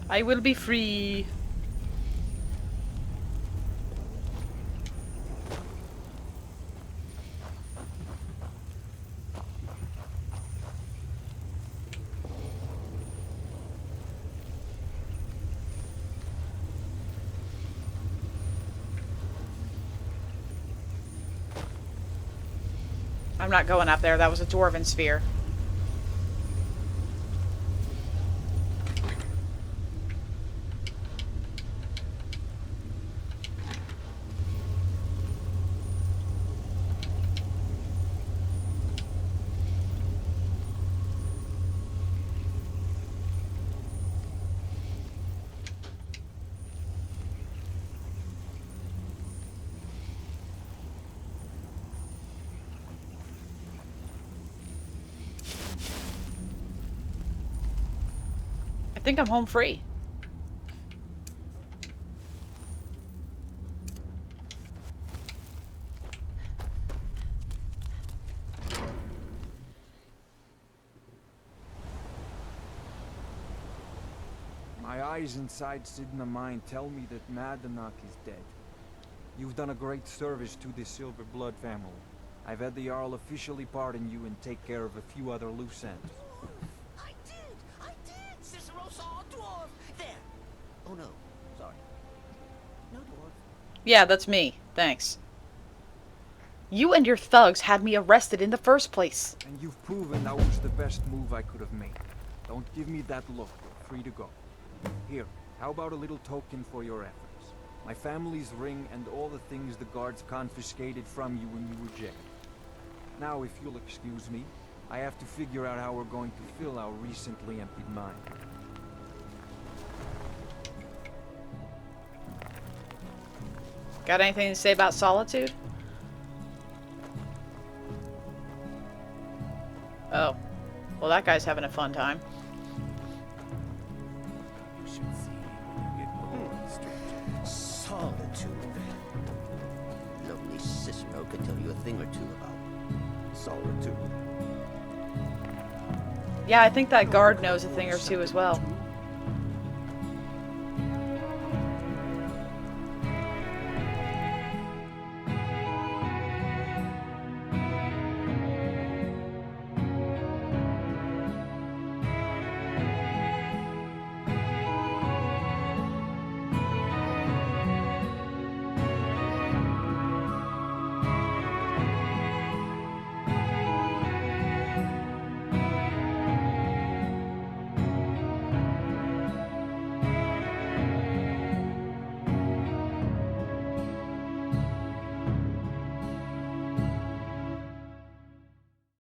I will be free. I'm not going up there. That was a dwarven sphere. I think I'm home free. My eyes inside Sidna Mine tell me that Madanach is dead. You've done a great service to the Silver Blood family. I've had the Jarl officially pardon you and take care of a few other loose ends. I did! Cicero saw a dwarf! There! Oh no, sorry. No dwarf. Yeah, that's me. Thanks. You and your thugs had me arrested in the first place. And you've proven that was the best move I could have made. Don't give me that look. You're free to go. Here, how about a little token for your efforts? My family's ring and all the things the guards confiscated from you when you were jailed. Now, if you'll excuse me, I have to figure out how we're going to fill our recently emptied mine. Got anything to say about solitude? Oh. Well, that guy's having a fun time. Solitude. Lonely Cicero could tell you a thing or two about solitude. Yeah, I think that guard knows a thing or two as well.